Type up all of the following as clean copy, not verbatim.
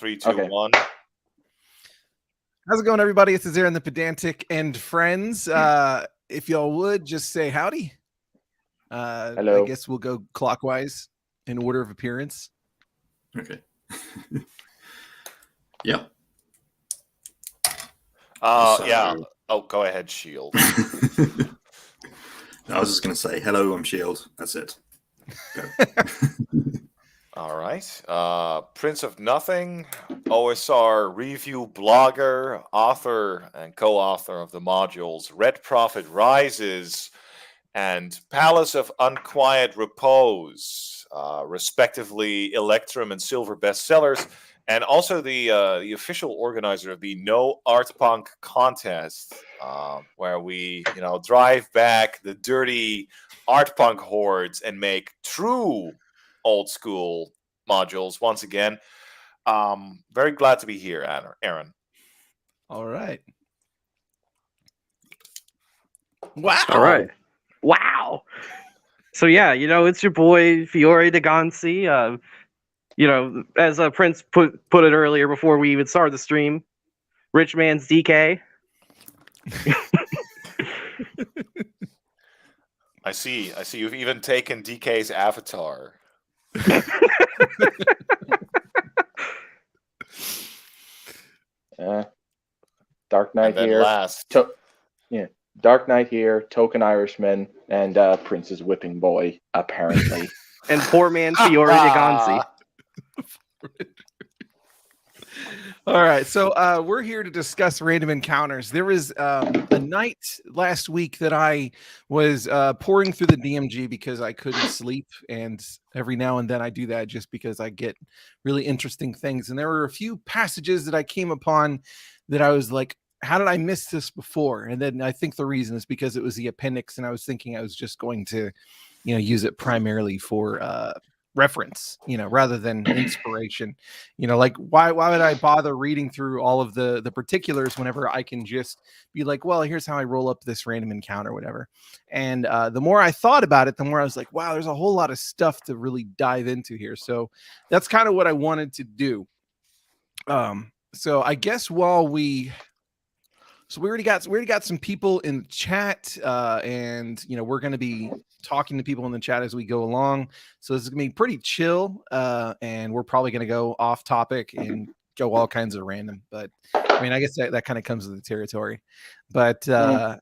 3, 2, Okay. 1. How's it going, everybody? It's Azir and the Pedantic and friends. If y'all would just say howdy. Hello. I guess we'll go clockwise in order of appearance. Okay. Yeah. Yeah. Oh, go ahead, Shield. I was just going to say, hello, I'm Shield. That's it. All right. Prince of Nothing, OSR review blogger, author, and co-author of the modules Red Prophet Rises and Palace of Unquiet Repose, respectively Electrum and Silver bestsellers, and also the official organizer of the No Art Punk contest, where we drive back the dirty art punk hordes and make true old school modules once again. Very glad to be here, Aaron. All right. Wow. All right. Wow. So yeah, it's your boy Fiore de Gansi. As Prince put it earlier before we even started the stream, rich man's DK. I see you've even taken DK's avatar. Dark Knight here. Dark Knight here, Token Irishman, and Prince's whipping boy, apparently. And poor man Fiore de Gansi. All right, so we're here to discuss random encounters. There was a night last week that I was pouring through the DMG because I couldn't sleep, and every now and then I do that just because I get really interesting things. And there were a few passages that I came upon that I was like, how did I miss this before? And then I think the reason is because it was the appendix, and I was thinking I was just going to, use it primarily for reference, rather than inspiration. Like why would I bother reading through all of the particulars whenever I can just be like, well, here's how I roll up this random encounter, whatever. And the more I thought about it, the more I was like, wow, there's a whole lot of stuff to really dive into here. So that's kind of what I wanted to do. So I guess So we already got some people in the chat, and we're going to be talking to people in the chat as we go along. So this is going to be pretty chill, and we're probably going to go off topic and go all kinds of random. But I mean, I guess that kind of comes with the territory. But yeah,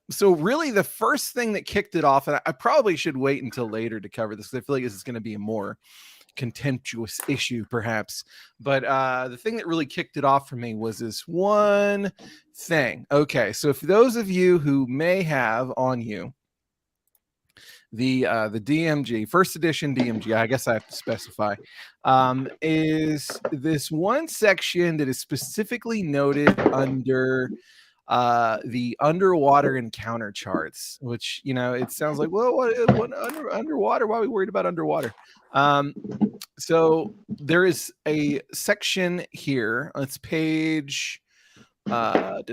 so really the first thing that kicked it off, and I probably should wait until later to cover this, because I feel like this is going to be a more contemptuous issue perhaps, but the thing that really kicked it off for me was this one thing. Okay, so for those of you who may have on you the DMG first edition DMG, I guess I have to specify, is this one section that is specifically noted under the underwater encounter charts, which it sounds like, well, what underwater? Why are we worried about underwater? So there is a section here. It's page hold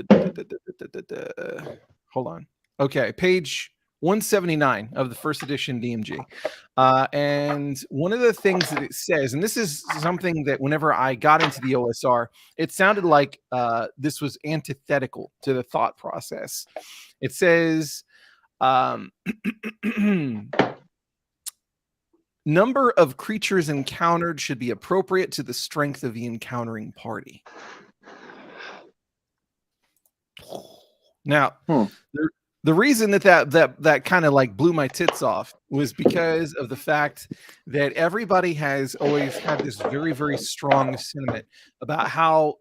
on. Okay, page 179 of the first edition DMG. And one of the things that it says, and this is something that whenever I got into the OSR, it sounded like this was antithetical to the thought process. It says, number of creatures encountered should be appropriate to the strength of the encountering party. Now, the reason that kind of like blew my tits off was because of the fact that everybody has always had this very, very strong sentiment about how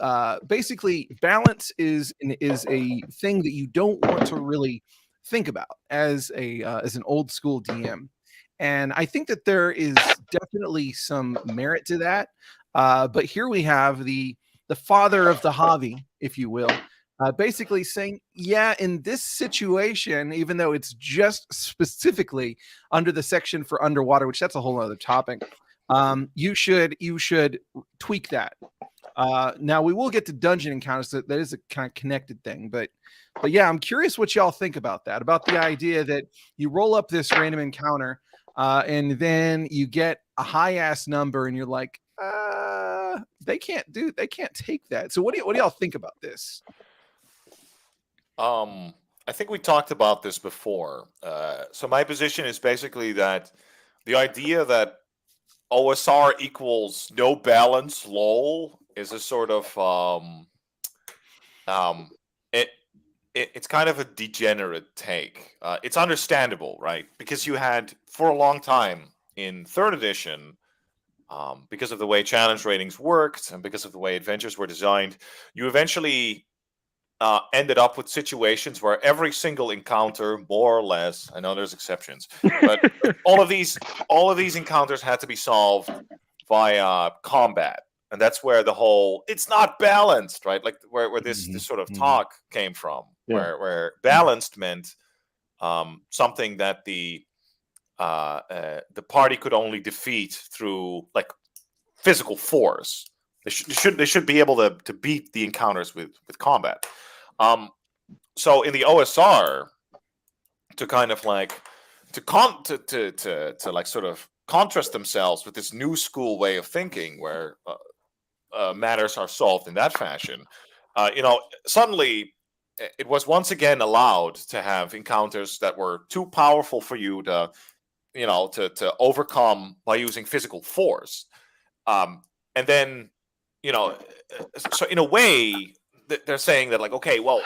basically balance is a thing that you don't want to really think about as an old school DM. And I think that there is definitely some merit to that. But here we have the father of the hobby, if you will, basically saying, yeah, in this situation, even though it's just specifically under the section for underwater, which that's a whole other topic, you should tweak that. Now we will get to dungeon encounters. So that is a kind of connected thing, but yeah, I'm curious what y'all think about that, about the idea that you roll up this random encounter, and then you get a high ass number and you're like, they can't take that. So what do y'all think about this? I think we talked about this before. So my position is basically that the idea that OSR equals no balance lol is a sort of it's kind of a degenerate take. It's understandable, right? Because you had for a long time in third edition, because of the way challenge ratings worked and because of the way adventures were designed, you eventually ended up with situations where every single encounter, more or less, I know there's exceptions, but all of these encounters had to be solved via combat. And that's where the whole "it's not balanced," right? Like where this sort of talk came from, where balanced meant something that the party could only defeat through like physical force. They should be able to beat the encounters with combat. So in the OSR, to kind of like to like sort of contrast themselves with this new school way of thinking, where matters are solved in that fashion, suddenly it was once again allowed to have encounters that were too powerful for you to overcome by using physical force. And then, so in a way, they're saying that, like, okay, well,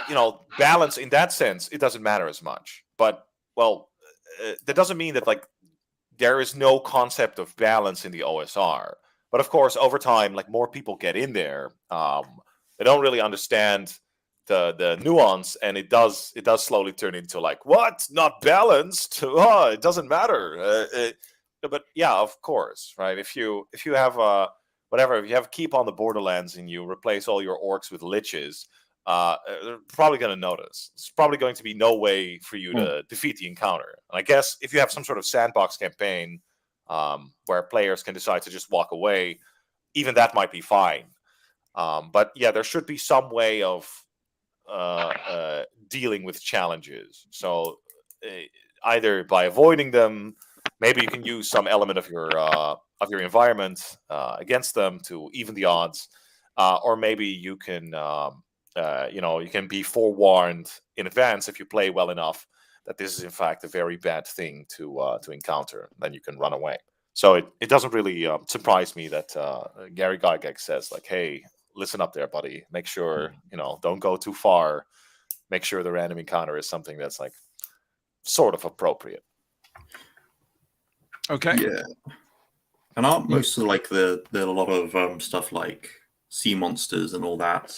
balance in that sense, it doesn't matter as much. But, well, that doesn't mean that, like, there is no concept of balance in the OSR. But, of course, over time, like, more people get in there. They don't really understand the nuance, and it does slowly turn into, like, what? Not balanced? Oh, it doesn't matter. But, yeah, of course, right? If you have if you have Keep on the Borderlands and you replace all your orcs with liches, they're probably going to notice. It's probably going to be no way for you to defeat the encounter. And I guess if you have some sort of sandbox campaign where players can decide to just walk away, even that might be fine. But yeah, there should be some way of dealing with challenges. So either by avoiding them, maybe you can use some element of your environment against them to even the odds, or maybe you can you can be forewarned in advance if you play well enough that this is in fact a very bad thing to encounter. Then you can run away. So it doesn't really surprise me that Gary Gygax says, like, hey, listen up there, buddy. Make sure don't go too far. Make sure the random encounter is something that's like sort of appropriate. Okay. Yeah. And aren't most of like the lot of stuff like sea monsters and all that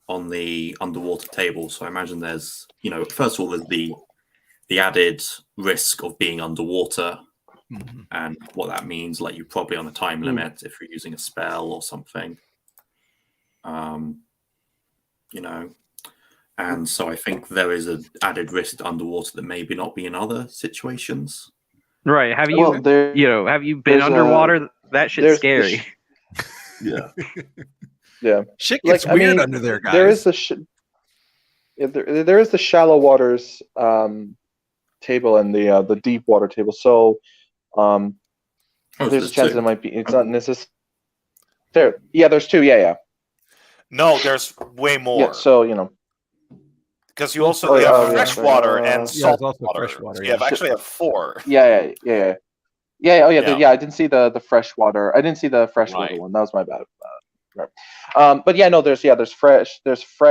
on the underwater table? So I imagine there's, first of all, there's the added risk of being underwater and what that means. Like, you're probably on a time limit if you're using a spell or something. And so I think there is an added risk to underwater that maybe not be in other situations. Right. Have you have you been underwater? That shit's scary. Yeah. Yeah. Shit gets weird under there, guys. There is there is the shallow waters table and the deep water table. So there's a chance that it might be. It's not necessary. Yeah, there's two. Yeah. No, there's way more. Yeah. So because you also have freshwater and saltwater. Freshwater. You actually have four. Yeah. I didn't see the freshwater. I didn't see the freshwater one. That was my bad. Right. But yeah, no. There's fresh,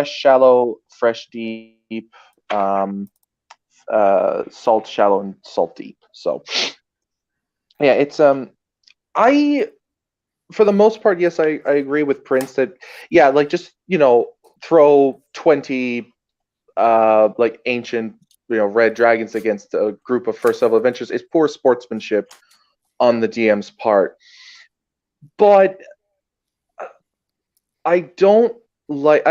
shallow, fresh, deep, salt, shallow, and salt deep. So yeah, it's for the most part, yes, I agree with Prince that like just throw 20 like ancient red dragons against a group of first level adventurers is poor sportsmanship on the DM's part. But I don't like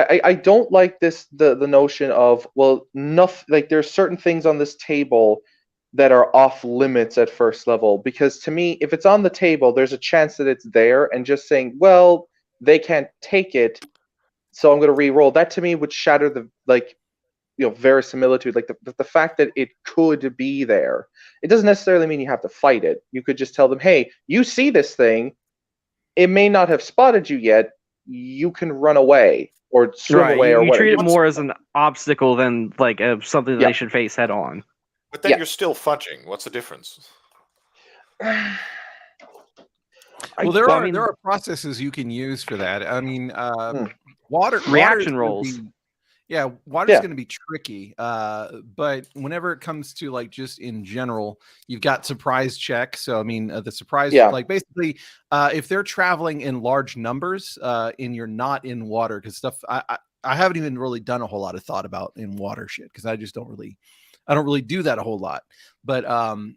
this the notion of, well, nothing, like there's certain things on this table that are off limits at first level, because to me, if it's on the table, there's a chance that it's there, and just saying, well, they can't take it, so I'm going to re-roll, that to me would shatter the verisimilitude, like the fact that it could be there. It doesn't necessarily mean you have to fight it. You could just tell them, hey, you see this thing, it may not have spotted you yet, you can run away or swim Right. away You, or you whatever. treat it more as an obstacle than like something that Yeah. they should face head on. But then Yeah. you're still fudging. What's the difference? Well, there I mean, are processes you can use for that. I mean, water reaction is gonna rolls. be- yeah, water's Yeah. going to be tricky. But whenever it comes to like just in general, you've got surprise check. So I mean, the surprise, Yeah. like basically, if they're traveling in large numbers, and you're not in water, because stuff I haven't even really done a whole lot of thought about in water shit because I don't really do that a whole lot. But on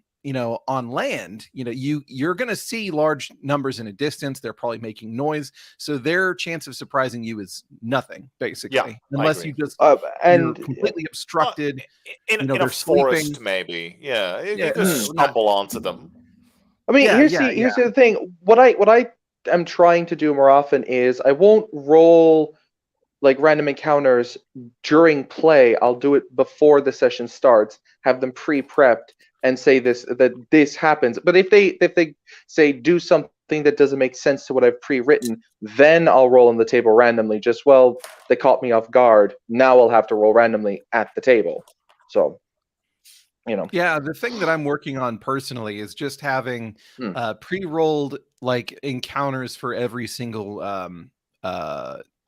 land, you're going to see large numbers in a distance. They're probably making noise, so their chance of surprising you is nothing, basically. Yeah, I Unless you agree. just you're And completely obstructed. In they're a forest, sleeping. maybe. Yeah, Yeah, you could no, stumble onto them. I mean, Yeah, here's yeah, the other thing. What I am trying to do more often is I won't roll like random encounters during play. I'll do it before the session starts, have them pre-prepped, and say that this happens. But if they say do something that doesn't make sense to what I've pre-written, then I'll roll on the table randomly. Just, well, they caught me off guard. Now I'll have to roll randomly at the table. So, Yeah, the thing that I'm working on personally is just having pre-rolled like encounters for every single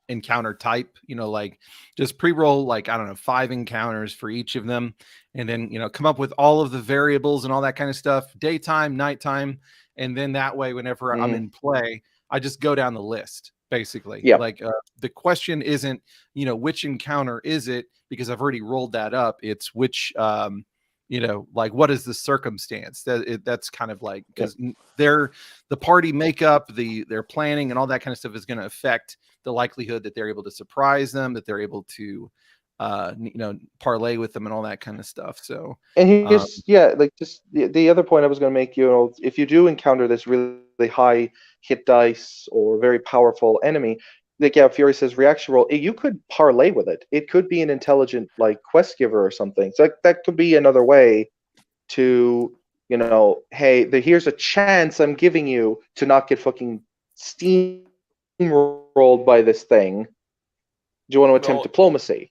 encounter type. Like just pre-roll like, I don't know, 5 encounters for each of them, and then come up with all of the variables and all that kind of stuff, daytime, nighttime, and then that way whenever I'm in play, I just go down the list basically. Yeah. Like the question isn't which encounter is it, because I've already rolled that up. It's which like what is the circumstance that's kind of like, because the party makeup, their planning and all that kind of stuff is going to affect the likelihood that they're able to surprise them, that they're able to parlay with them and all that kind of stuff. So, and here's like just the other point I was going to make, if you do encounter this really high hit dice or very powerful enemy, like Fury says reaction roll, you could parlay with it. It could be an intelligent like quest giver or something. So that could be another way to, hey, here's a chance I'm giving you to not get fucking steamrolled by this thing. Do you want to attempt diplomacy?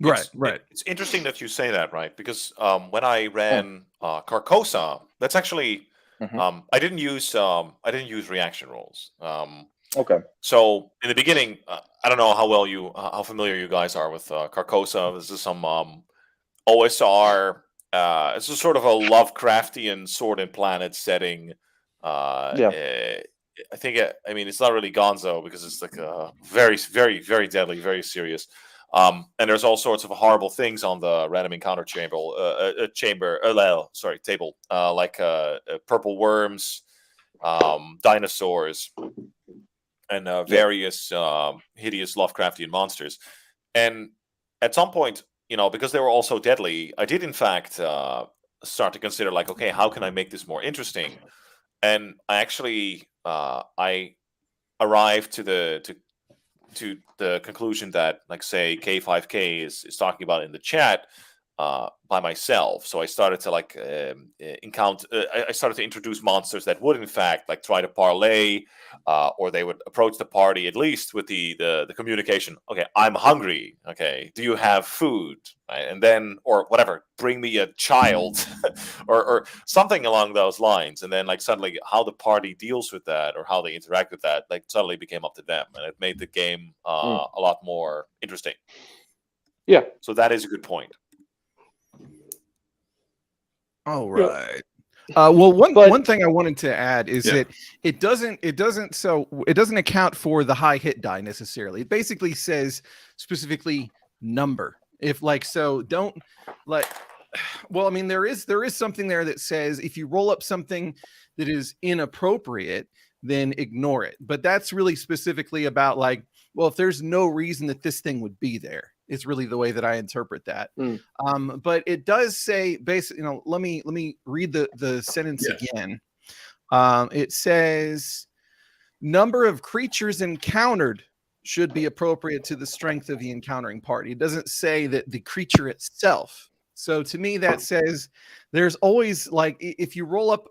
Right. It's interesting that you say that, right? Because when I ran Carcosa, that's actually I didn't use reaction rolls. Okay. So in the beginning, I don't know how familiar you guys are with Carcosa. This is some OSR. It's a sort of a Lovecraftian Sword and Planet setting. I think I mean it's not really Gonzo because it's like very, very, very deadly, very serious. And there's all sorts of horrible things on the random encounter table, like purple worms, dinosaurs, and various hideous Lovecraftian monsters. And at some point, because they were all so deadly, I did in fact start to consider like, okay, how can I make this more interesting? And I actually I arrived to the conclusion that, like, say, K5K is talking about in the chat by myself. So I started to like encounter. I started to introduce monsters that would, in fact, like try to parlay, or they would approach the party at least with the communication. Okay, I'm hungry. Okay, do you have food? Right? And then, or whatever, bring me a child, or something along those lines. And then, like, suddenly, how the party deals with that or how they interact with that, like, suddenly became up to them, and it made the game a lot more interesting. Yeah. So that is a good point. All right. Well, one thing I wanted to add is that it doesn't account for the high hit die necessarily. It basically says specifically number. If like so, don't like. Well, I mean, there is something there that says if you roll up something that is inappropriate, then ignore it. But that's really specifically about like, well, if there's no reason that this thing would be there. It's really the way that I interpret that. But it does say basically, let me read the sentence again. It says number of creatures encountered should be appropriate to the strength of the encountering party. It doesn't say that the creature itself. So to me, that says there's always like, if you roll up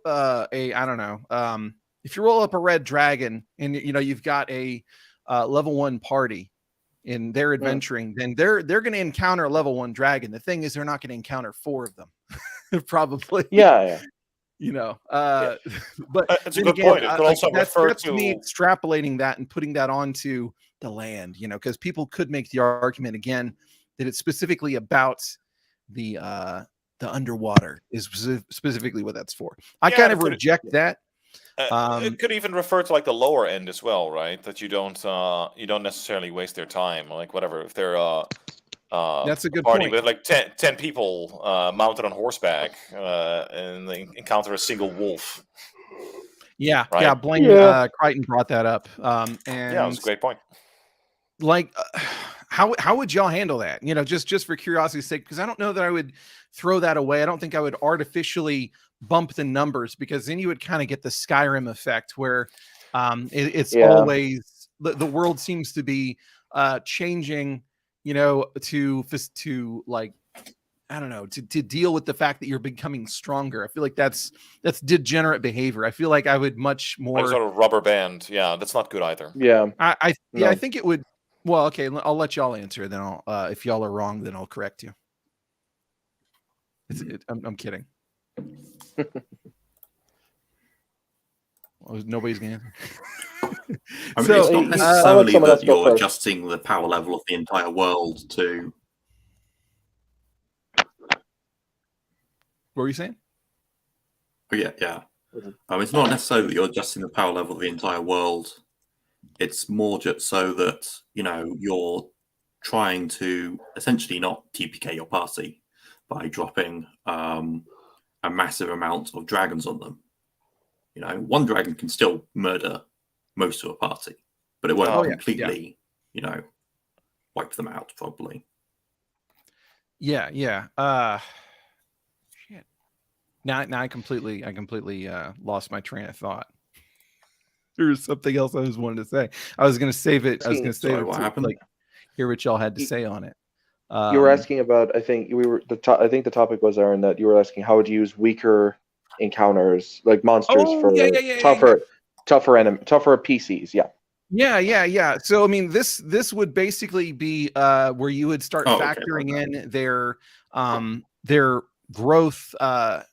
if you roll up a red dragon and you've got a level 1 party in their adventuring, then they're going to encounter a level 1 dragon. The thing is, they're not going to encounter 4 of them, probably. Yeah. You know, but it's a then good again, point. It could also that's refer to me extrapolating that and putting that onto the land, you know, because people could make the argument again that it's specifically about the underwater is specifically what that's for. I kind of reject that. It could even refer to like the lower end as well, right? That you don't necessarily waste their time, like whatever. If they're that's a good party point. with like 10 people mounted on horseback, and they encounter a single wolf. Yeah, right? yeah. Blaine Crichton brought that up, and yeah, it was a great point. Like, how would y'all handle that? You know, just for curiosity's sake, because I don't know that I would throw that away. I don't think I would artificially bump the numbers, because then you would kind of get the Skyrim effect where it's always the world seems to be changing, you know, to like, I don't know, to deal with the fact that you're becoming stronger. I feel like that's degenerate behavior. I feel like I would much more like sort of rubber band. Yeah, that's not good either. Yeah. I think it would. Well, okay, I'll let y'all answer. Then I'll if y'all are wrong, then I'll correct you. I'm kidding. Nobody's gonna answer. I mean, it's not necessarily that you're adjusting the power level of the entire world to. What were you saying? Oh, yeah. It's not necessarily that you're adjusting the power level of the entire world. It's more just so that, you know, you're trying to essentially not TPK your party by dropping a massive amount of dragons on them. You know, one dragon can still murder most of a party, but it won't completely, you know, wipe them out, probably. Yeah. Shit. Now I completely lost my train of thought. There was something else I was wanting to say. I was going to save it. I was going to save it. What happened? Like, hear what y'all had to say on it. You were asking about. I think I think the topic was, Aaron, that you were asking how would you use weaker encounters, like monsters, for tougher PCs. Yeah. So I mean, this would basically be where you would start factoring in their growth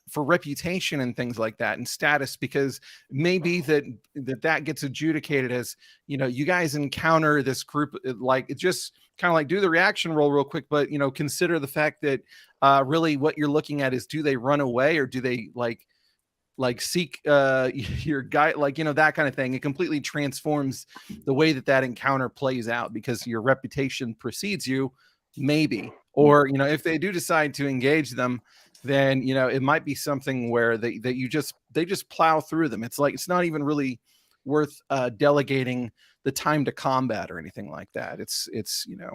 for reputation and things like that, and status, because maybe that gets adjudicated as, you know, you guys encounter this group, like, it just kind of like do the reaction roll real quick, but, you know, consider the fact that really what you're looking at is, do they run away or do they like seek your guy, like, you know, that kind of thing. It completely transforms the way that encounter plays out, because your reputation precedes you, maybe. Or, you know, if they do decide to engage them, then, you know, it might be something where they just plow through them. It's like, it's not even really worth delegating the time to combat or anything like that. It's you know,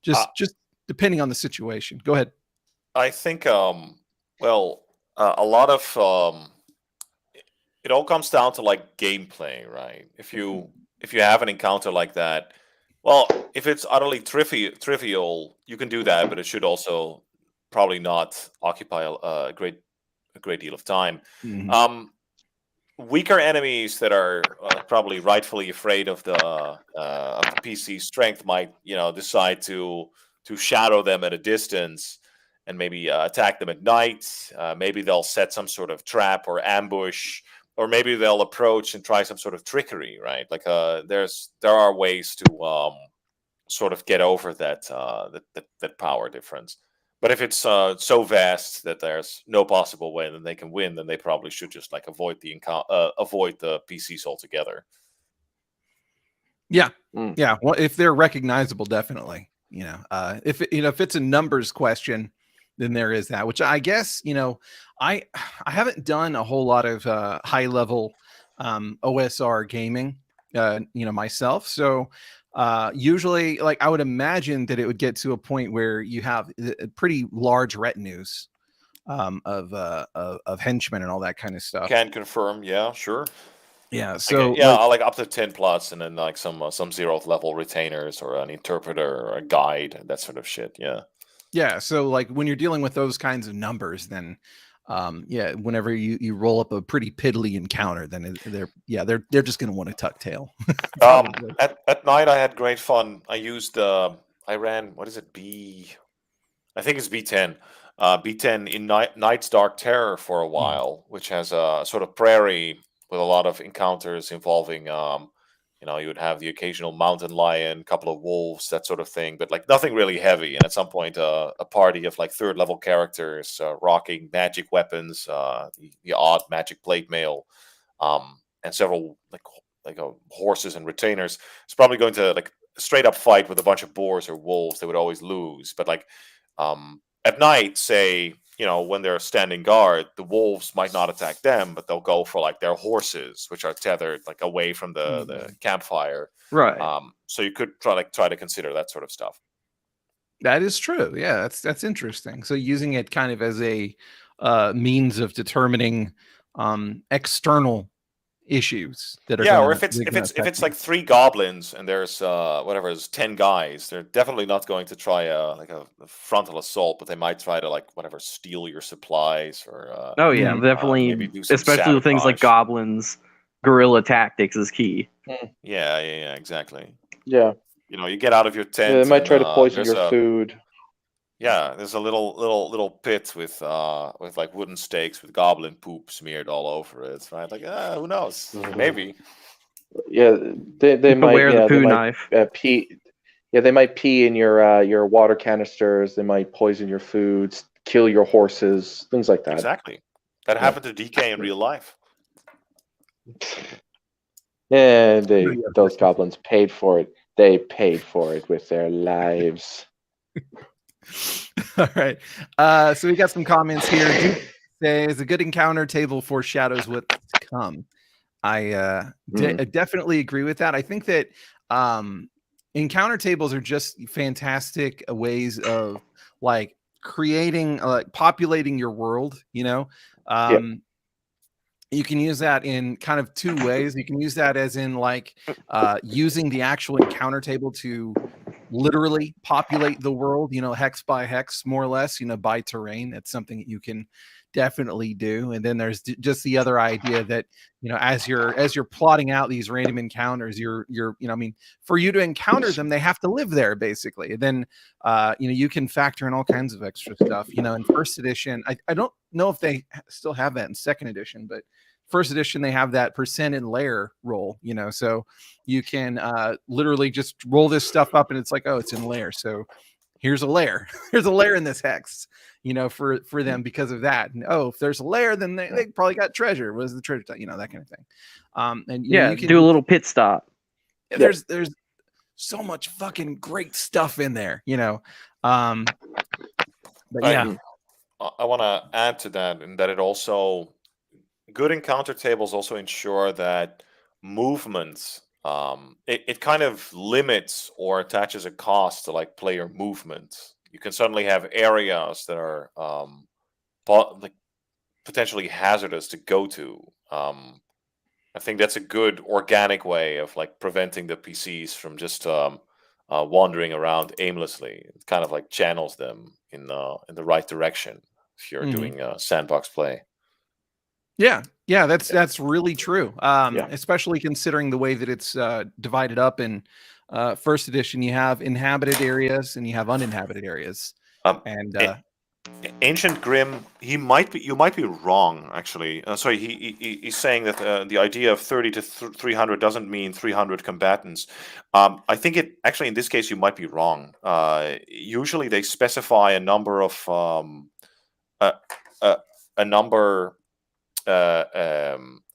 just depending on the situation. Go ahead. I think a lot of it all comes down to like gameplay, right? If you have an encounter like that, well, if it's utterly trivial, you can do that, but it should also probably not occupy a great deal of time. Mm-hmm. Weaker enemies that are probably rightfully afraid of the PC strength might, you know, decide to shadow them at a distance and maybe attack them at night. Maybe they'll set some sort of trap or ambush, or maybe they'll approach and try some sort of trickery, right? Like there are ways to sort of get over that power difference. But if it's so vast that there's no possible way that they can win, then they probably should just like avoid the PCs altogether. Yeah. Well, if they're recognizable, definitely. You know, if it's a numbers question, then there is that. Which I guess, you know, I haven't done a whole lot of high level OSR gaming, you know, myself. So usually, like, I would imagine that it would get to a point where you have pretty large retinues of henchmen and all that kind of stuff. Can confirm, yeah, sure. Yeah, so like up to 10 plus, and then like some 0th level retainers or an interpreter or a guide, that sort of shit. Yeah. So like when you're dealing with those kinds of numbers, then yeah, whenever you roll up a pretty piddly encounter, then they're just going to want to tuck tail. Probably. At night, I had great fun. I used I ran, what is it, I think it's B10. B10 in Night's Dark Terror for a while, which has a sort of prairie with a lot of encounters involving, you would have the occasional mountain lion, couple of wolves, that sort of thing, but like nothing really heavy. And at some point, a party of like third level characters rocking magic weapons, the odd magic plate mail, and several horses and retainers. It's probably going to like straight up fight with a bunch of boars or wolves. They would always lose, but like at night, say, when they're standing guard, the wolves might not attack them, but they'll go for like their horses, which are tethered like away from the campfire. Right. So you could try to consider that sort of stuff. That is true. Yeah, that's interesting. So using it kind of as a means of determining external issues that are or if it's like 3 goblins and there's there's 10 guys, they're definitely not going to try a frontal assault, but they might try to steal your supplies or Oh yeah, definitely. maybe do some Especially with things like sabotage. goblins, guerrilla tactics is key. Yeah, exactly. Yeah. You get out of your tent. They might and, try to poison there's your food. Yeah, there's a little pit with like wooden stakes with goblin poop smeared all over it, right? Like, who knows? Maybe. Yeah, they might. Beware the Yeah, poo they might knife. pee. Yeah, they might pee in your water canisters. They might poison your foods, kill your horses, things like that. Exactly. That happened to DK in real life. And those goblins paid for it. They paid for it with their lives. All right. So we got some comments here. Duke says a good encounter table foreshadows what's to come. I definitely agree with that. I think that encounter tables are just fantastic ways of like creating, populating your world. You can use that in kind of 2 ways. You can use that as in like using the actual encounter table to literally populate the world, hex by hex, more or less, by terrain. That's something that you can definitely do. And then there's just the other idea that, as you're plotting out these random encounters, you're for you to encounter them, they have to live there basically. And then, you can factor in all kinds of extra stuff, in first edition. I don't know if they still have that in second edition, but first edition, they have that percent in layer roll, so you can literally just roll this stuff up and it's like, oh, it's in layer. So here's a layer. There's a layer in this hex, for them because of that. And if there's a layer, then they probably got treasure. What is the treasure? That kind of thing. And you can do a little pit stop. There's so much fucking great stuff in there, but yeah. I want to add to that, and that it also good encounter tables also ensure that movements it kind of limits or attaches a cost to like player movement. You can suddenly have areas that are potentially hazardous to go to. I think that's a good organic way of like preventing the PCs from just wandering around aimlessly. It kind of like channels them in the right direction if you're doing sandbox play. Yeah, that's really true. Especially considering the way that it's divided up in first edition. You have inhabited areas and you have uninhabited areas. Ancient Grim, you might be wrong actually. Sorry, he's saying that the idea of 30 to 300 doesn't mean 300 combatants. I think it actually in this case you might be wrong. Usually they specify a number of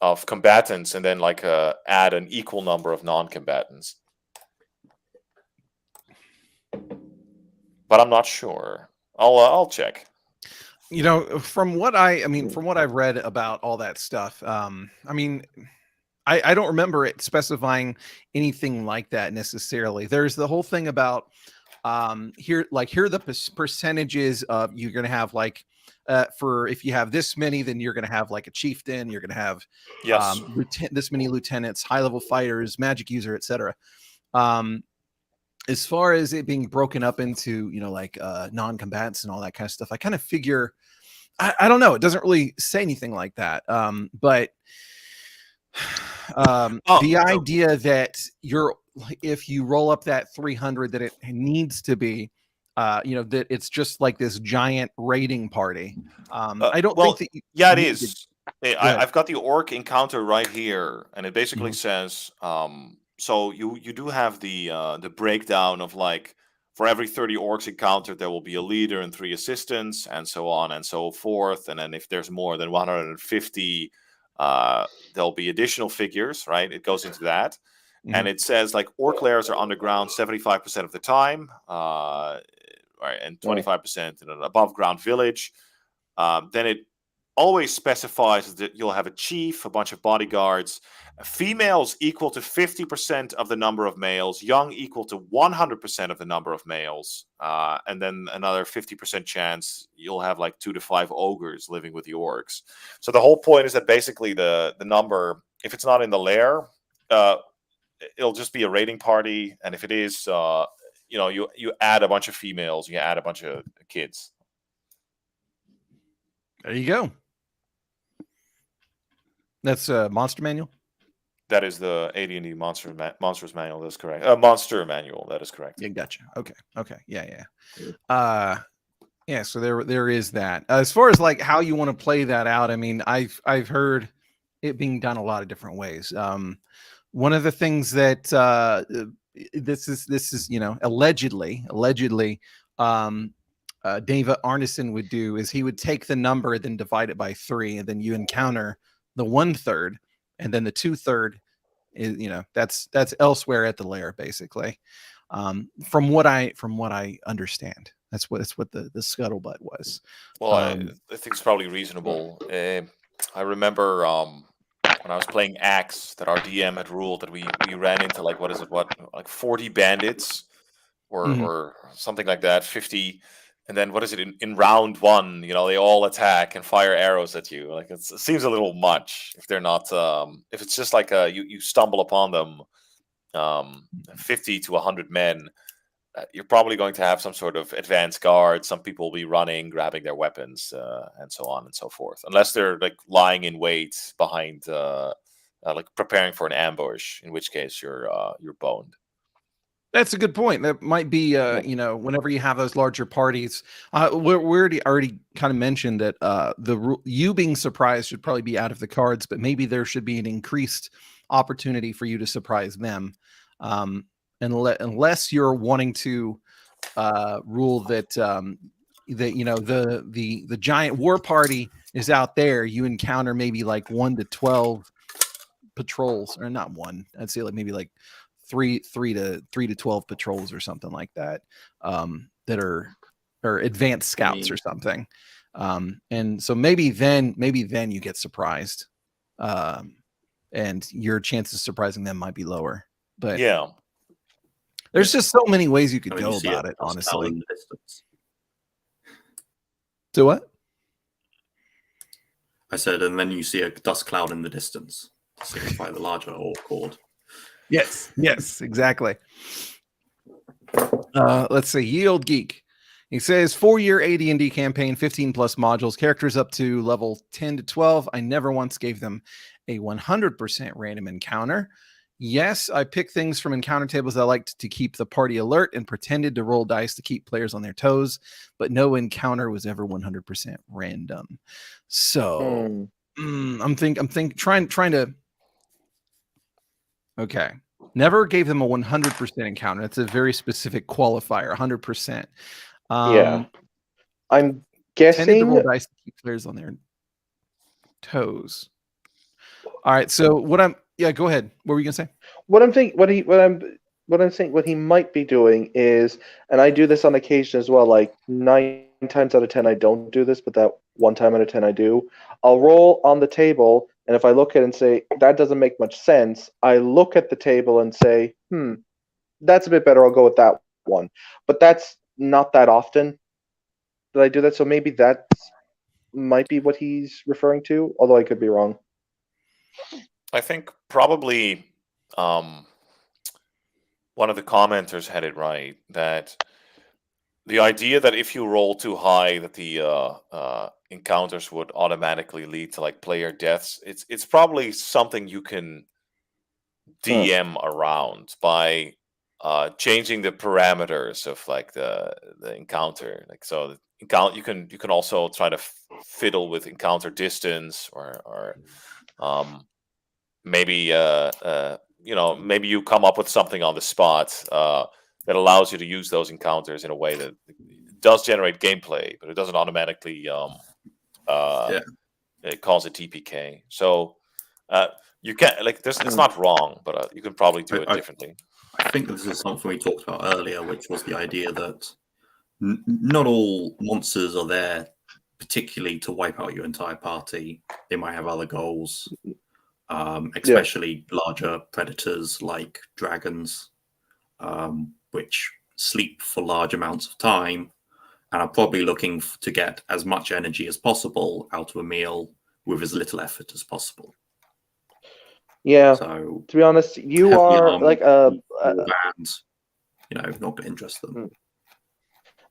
of combatants and then like add an equal number of non-combatants. But I'm not sure. I'll check. From what I've read about all that stuff, I don't remember it specifying anything like that necessarily. There's the whole thing about here are the percentages of you're going to have like for if you have this many, then you're going to have like a chieftain, you're going to have this many lieutenants, high level fighters, magic user, etc. As far as it being broken up into like non-combatants and all that kind of stuff, I kind of figure I don't know. It doesn't really say anything like that. But the idea that if you roll up that 300, that it needs to be, that it's just like this giant raiding party. I don't think that. It is. ahead. I've got the orc encounter right here, and it basically Mhm. says, so you do have the breakdown of like, for every 30 orcs encountered, there will be a leader and 3 assistants, and so on and so forth. And then if there's more than 150, there'll be additional figures, right? It goes into that. And it says like orc lairs are underground 75% of the time, right, and 25% in an above ground village. Then it always specifies that you'll have a chief, a bunch of bodyguards, females equal to 50% of the number of males, young equal to 100% of the number of males, and then another 50% chance you'll have like 2 to 5 ogres living with the orcs. So the whole point is that basically the number, if it's not in the lair, it'll just be a raiding party, and if it is, you add a bunch of females, you add a bunch of kids. There you go. That's a monster manual. That is the AD&D monsters manual. That's correct. Monster manual. That is correct. Yeah, gotcha. Okay. Yeah. Yeah. So there is that. As far as like how you want to play that out, I mean, I've heard it being done a lot of different ways. One of the things that this is allegedly David Arneson would do is he would take the number, then divide it by 3, and then you encounter the 1/3, and then the 2/3 is that's elsewhere at the lair, basically. From what I understand, that's what the scuttlebutt was. Well, I think it's probably reasonable. I remember when I was playing Axe, that our DM had ruled that we ran into like 40 bandits or something like that, 50. And then what is it in round 1? They all attack and fire arrows at you. Like it seems a little much if they're not. If it's just like you stumble upon them, 50 to 100 men, you're probably going to have some sort of advanced guard. Some people will be running, grabbing their weapons, and so on and so forth. Unless they're like lying in wait behind, like preparing for an ambush. In which case you're boned. That's a good point. That might be, whenever you have those larger parties, we already kind of mentioned that you being surprised should probably be out of the cards, but maybe there should be an increased opportunity for you to surprise them, unless you're wanting to rule that the giant war party is out there. You encounter maybe like 1 to 12 patrols, or not one. I'd say like maybe like 3 to 12 patrols or something like that, that are advanced scouts or something. And so maybe then you get surprised, and your chances of surprising them might be lower. But yeah, there's just so many ways you could go about it, honestly. So what? I said, and then you see a dust cloud in the distance to signify the larger orc horde. Yes, exactly. Let's see. Yield Geek. He says 4-year AD&D campaign, 15 plus modules, characters up to level 10 to 12. I never once gave them a 100% random encounter. Yes, I picked things from encounter tables I liked to keep the party alert and pretended to roll dice to keep players on their toes, but no encounter was ever 100% random. So I'm trying to. Okay. Never gave them a 100% encounter. That's a very specific qualifier, 100%. Yeah. I'm guessing tended to roll dice to keep players on their toes. All right. So go ahead. What were you gonna say? What I'm saying, what he might be doing is, and I do this on occasion as well, like 9 times out of 10 I don't do this, but that 1 time out of 10 I do. I'll roll on the table, and if I look at it and say, that doesn't make much sense, I look at the table and say, that's a bit better, I'll go with that one. But that's not that often that I do that, so maybe that might be what he's referring to, although I could be wrong. I think probably one of the commenters had it right, that the idea that if you roll too high, that the encounters would automatically lead to like player deaths. It's probably something you can DM around by changing the parameters of like the encounter. Like so, you can also try to fiddle with encounter distance or maybe maybe you come up with something on the spot that allows you to use those encounters in a way that does generate gameplay, but it doesn't automatically it calls it TPK. So you can like this. It's not wrong, but you can probably do it differently. I think this is something we talked about earlier, which was the idea that not all monsters are there particularly to wipe out your entire party. They might have other goals, especially larger predators like dragons, which sleep for large amounts of time and are probably looking to get as much energy as possible out of a meal with as little effort as possible. Yeah. So, to be honest, you are like and, not going to interest them.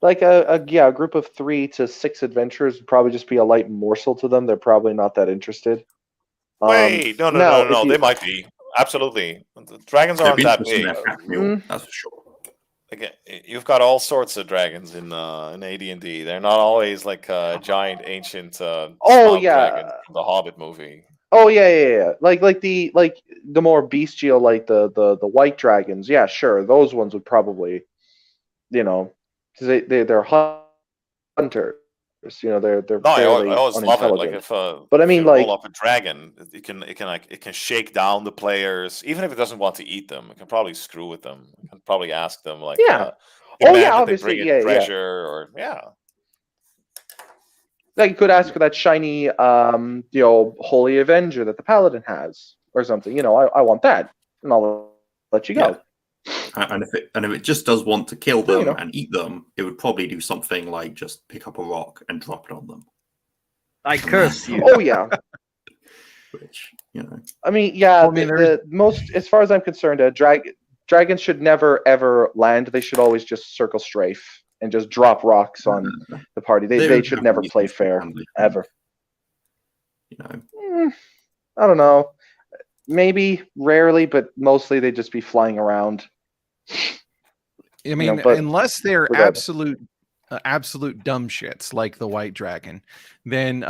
Like a group of 3 to 6 adventurers would probably just be a light morsel to them. They're probably not that interested. Wait, no. They might be. Absolutely. The dragons aren't that big. That's for sure. Again, you've got all sorts of dragons in AD&D. They're not always like a giant ancient dragon from the Hobbit movie. Oh yeah. Like the more bestial, like the white dragons. Yeah, sure. Those ones would probably, because they're hunters. They're fairly I always love it. Like if but I mean, if you like, roll up a dragon, it can shake down the players, even if it doesn't want to eat them. It can probably screw with them. It can probably ask them like, obviously, they bring in treasure or Like you could ask for that shiny, Holy Avenger that the Paladin has, or something. I want that, and I'll let you go. Yeah. And if it just does want to kill them and eat them, it would probably do something like just pick up a rock and drop it on them. I curse you. Oh yeah. Which I mean, the most, as far as I'm concerned, dragons should never ever land. They should always just circle strafe and just drop rocks on the party. They should never play fair ever. I don't know. Maybe rarely, but mostly they just be flying around. I mean, unless they're absolute dumb shits like the white dragon, then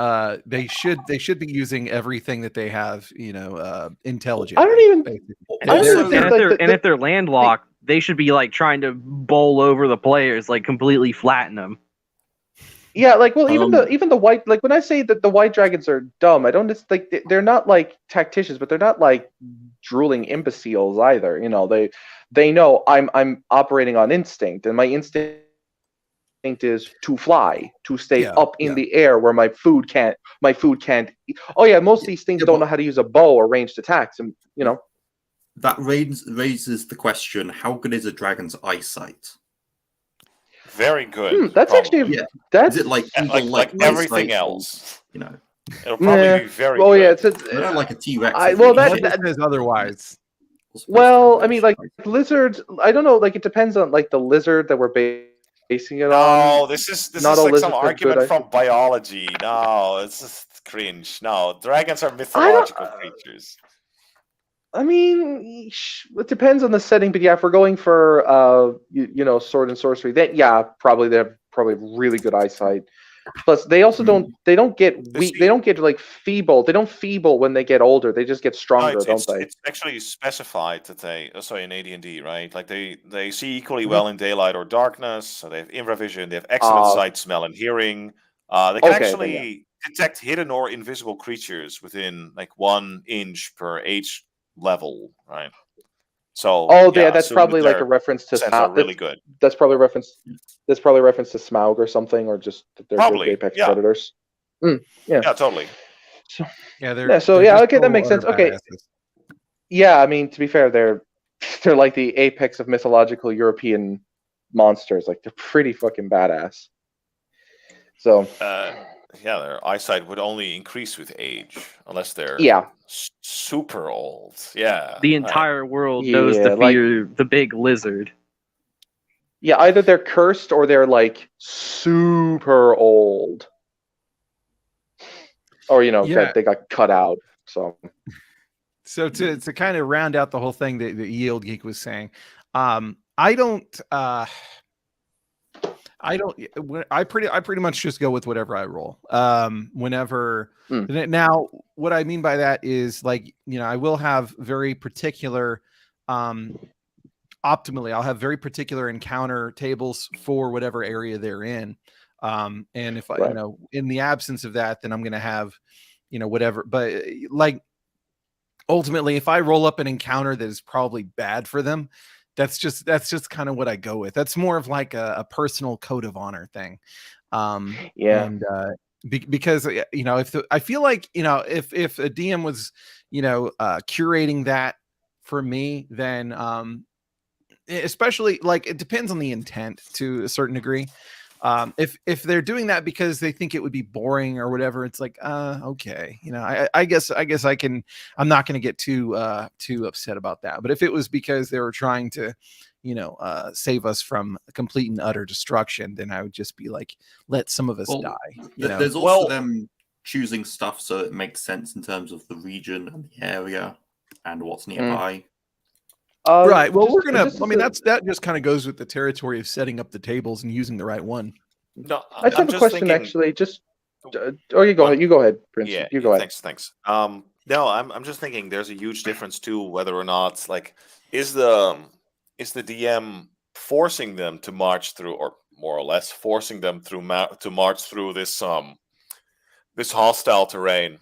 they should be using everything that they have, intelligent. I don't even. If they're landlocked, they should be like trying to bowl over the players, like completely flatten them. Yeah, like, well, even the white, like when I say that the white dragons are dumb, I don't just like they're not like tacticians, but they're not like drooling imbeciles either. They know I'm operating on instinct, and my instinct is to fly, to stay up in the air where my food can't. Oh yeah, most of these things don't know how to use a bow or ranged attacks, and that raises the question: how good is a dragon's eyesight? Very good. That's actually that's is it like everything else? It'll probably be very. Oh yeah, good. it's like a T-Rex. That is otherwise. Well, I mean, like lizards. I don't know. Like it depends on like the lizard that we're basing it on. No, this is not like some argument from biology. No, it's just cringe. No, dragons are mythological creatures. I mean, it depends on the setting, but yeah, if we're going for sword and sorcery, then probably they have really good eyesight. Plus, they also don't get weak. They don't get like feeble. They don't feeble when they get older. They just get stronger, don't they? It's actually specified that they in AD&D, right? Like they see equally well in daylight or darkness. So they have infravision. They have excellent sight, smell, and hearing. They can actually detect hidden or invisible creatures within like 1 inch per age level, right? So that's probably like a reference to Smaug. Really good. That's probably reference to Smaug or something, or just they're good apex predators. Yeah, totally. So, they're okay, that makes sense. Okay, yeah, I mean, to be fair, they're like the apex of mythological European monsters. Like they're pretty fucking badass. So their eyesight would only increase with age, unless they're super old. Yeah, the entire world knows to fear the big lizard. Yeah, either they're cursed or they're like super old. or Yeah. they got cut out. So So to kind of round out the whole thing that Yield Geek was saying, I pretty much just go with whatever I roll. Whenever now, what I mean by that is like, I will have very particular, optimally, I'll have very particular encounter tables for whatever area they're in. And if I, Right. in the absence of that, then I'm going to have, whatever. But like, ultimately, if I roll up an encounter that is probably bad for them, that's just kind of what I go with. That's more of like a personal code of honor thing. Yeah. And because I feel like if a DM was curating that for me, then especially like it depends on the intent to a certain degree. If they're doing that because they think it would be boring or whatever, it's like okay, I guess I'm not going to get too upset about that. But if it was because they were trying to save us from complete and utter destruction, then I would just be like, let some of us die. There's also them choosing stuff so it makes sense in terms of the region and the area and what's nearby. Right. Well, we're gonna. That just kind of goes with the territory of setting up the tables and using the right one. No, I just have a question actually. Just you go ahead. You go ahead, Prince. Yeah, you go ahead. Thanks. No, I'm just thinking there's a huge difference too whether or not like is the DM forcing them to march through, or more or less forcing them to march through this hostile terrain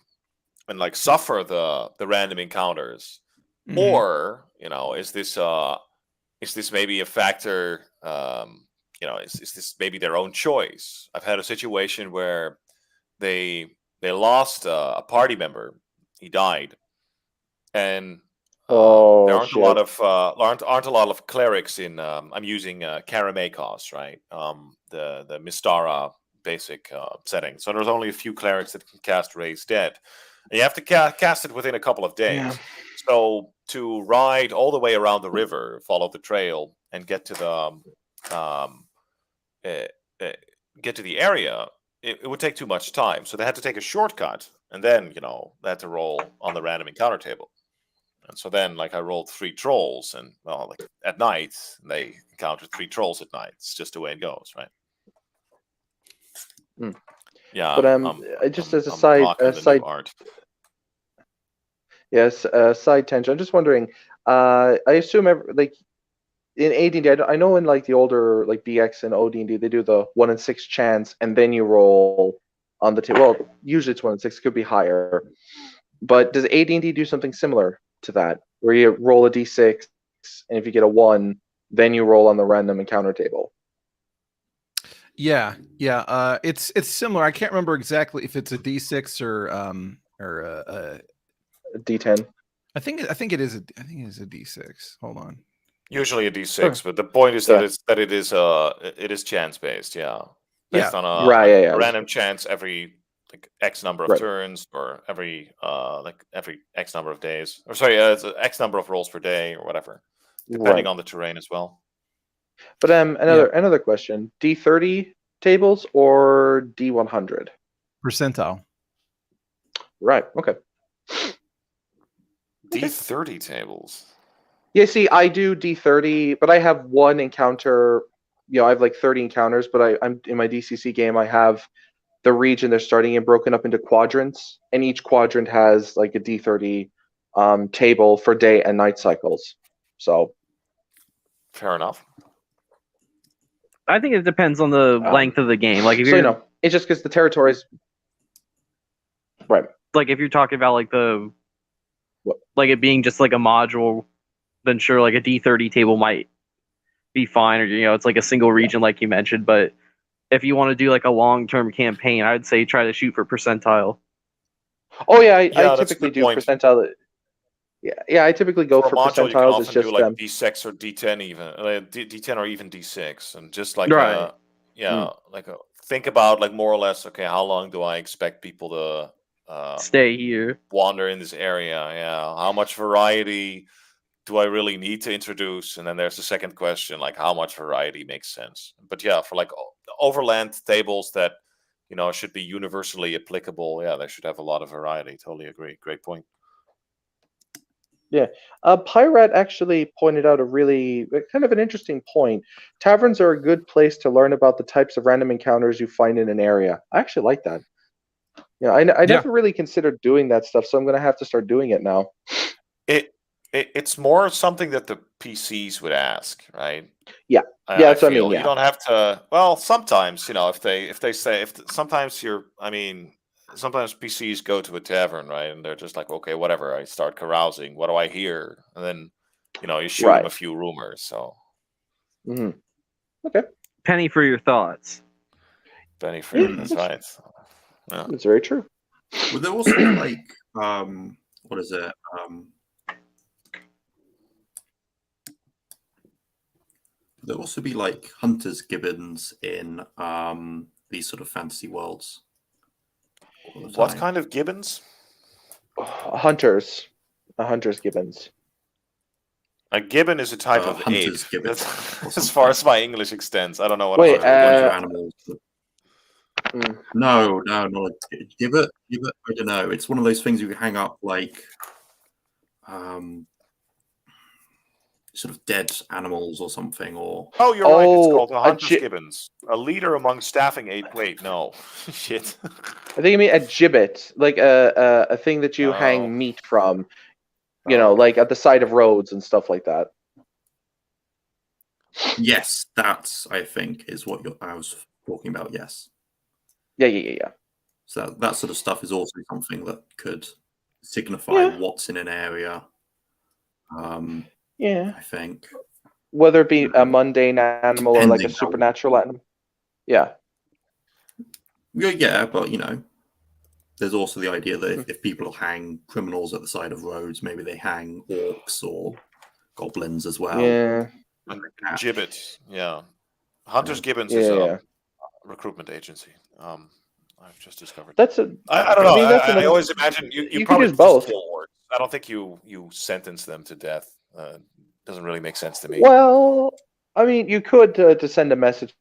and like suffer the random encounters. Mhm. Or is this maybe a factor? Is this maybe their own choice? I've had a situation where they lost a party member. He died, and there aren't a lot of clerics in. I'm using Karamakos, right? The Mystara basic setting. So there's only a few clerics that can cast Raise Dead. And you have to cast it within a couple of days. Yeah. So to ride all the way around the river, follow the trail, and get to the area, it would take too much time. So they had to take a shortcut, and then they had to roll on the random encounter table. And so then, like, I rolled 3 trolls, and like at night they encountered 3 trolls at night. It's just the way it goes, right? Yeah, but just as a side art. Yes, side tangent. I'm just wondering. I assume like in AD&D, I know in like the older like BX and OD&D, they do the 1 in 6 chance, and then you roll on the table. Well, usually it's 1 in 6, could be higher. But does AD&D do something similar to that, where you roll a d6, and if you get a 1, then you roll on the random encounter table? Yeah. It's similar. I can't remember exactly if it's a d6 or a d10. I think it is a d6. Hold on. Usually a d6, but the point is that it is chance based. Yeah, based on a random chance every like X number of turns, or every X number of days, or sorry, it's X number of rolls per day, or whatever, depending on the terrain as well. But another question: D30 tables or D100? Percentile. Right. Okay. D30 tables. Yeah. See, I do D30, but I have 1 encounter. I have like 30 encounters, but I'm in my DCC game. I have the region they're starting in broken up into quadrants, and each quadrant has like a D30 table for day and night cycles. So. Fair enough. I think it depends on the length of the game. Like if you're, it's just because the territories, right? Like if you're talking about like like it being just like a module, then sure, like a D30 table might be fine, or it's like a single region, like you mentioned. But if you want to do like a long-term campaign, I would say try to shoot for percentile. Oh yeah, I typically do percentile. Yeah, I typically go for percentiles. You can often do like D6 or D10 even, D10 or even D6, and just like think about like more or less. Okay, how long do I expect people to stay here, wander in this area? Yeah, how much variety do I really need to introduce? And then there's the second question, like how much variety makes sense. But yeah, for like overland tables that it should be universally applicable. Yeah, they should have a lot of variety. Totally agree. Great point. Pyrat actually pointed out a really kind of an interesting point. Taverns are a good place to learn about the types of random encounters you find in an area. I actually like that. I never really considered doing that stuff, so I'm going to have to start doing it now. It's more something that the PCs would ask, right? Yeah. That's what I mean. Yeah. You don't have to. Well, sometimes sometimes PCs go to a tavern, right, and they're just like, okay, whatever. I start carousing. What do I hear? And then, you shoot them a few rumors. So, okay. Penny for your thoughts. Penny for your that's right. Yeah. It's very true. Would there also be like what is it? Would there also be like hunters gibbons in these sort of fantasy worlds? What kind of gibbons? Hunters. A hunter's gibbons. A gibbon is a type of ape. Hunter's gibbon. That's as far as my English extends. I don't know what. Wait, animals. No, not a gibbet. I don't know. It's one of those things you hang up like sort of dead animals or something. Or you're right. It's called a hunter's gibbons. A leader among staffing ape. Wait, no, shit. I think you mean a gibbet, like a thing that you hang meat from. Like at the side of roads and stuff like that. Yes, that's I think is what I was talking about. Yes. Yeah. So that sort of stuff is also something that could signify what's in an area. I think whether it be a mundane animal or like a supernatural animal. Yeah, but there's also the idea that if people hang criminals at the side of roads, maybe they hang orcs or goblins as well. Yeah. Gibbet. Yeah. Hunter's Gibbons is a recruitment agency. I've just discovered. I don't know. I always imagine you probably use both. I don't think you sentence them to death. Doesn't really make sense to me. Well, I mean, you could to send a message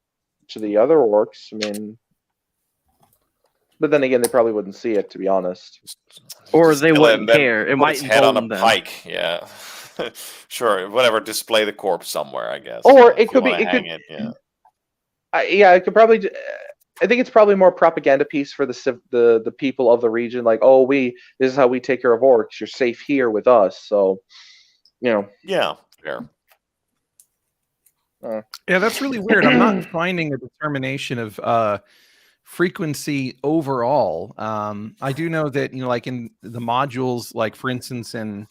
to the other orcs. I mean, but then again, they probably wouldn't see it, to be honest. Or they wouldn't care. It might head on a them. pike. Yeah. Sure. Whatever. Display the corpse somewhere, I guess. Or it could be. It could probably. I think it's probably more propaganda piece for the people of the region. Like, this is how we take care of orcs. You're safe here with us. So, Yeah. Fair. Yeah, that's really weird. I'm not finding a determination of frequency overall. I do know that like in the modules, like for instance, in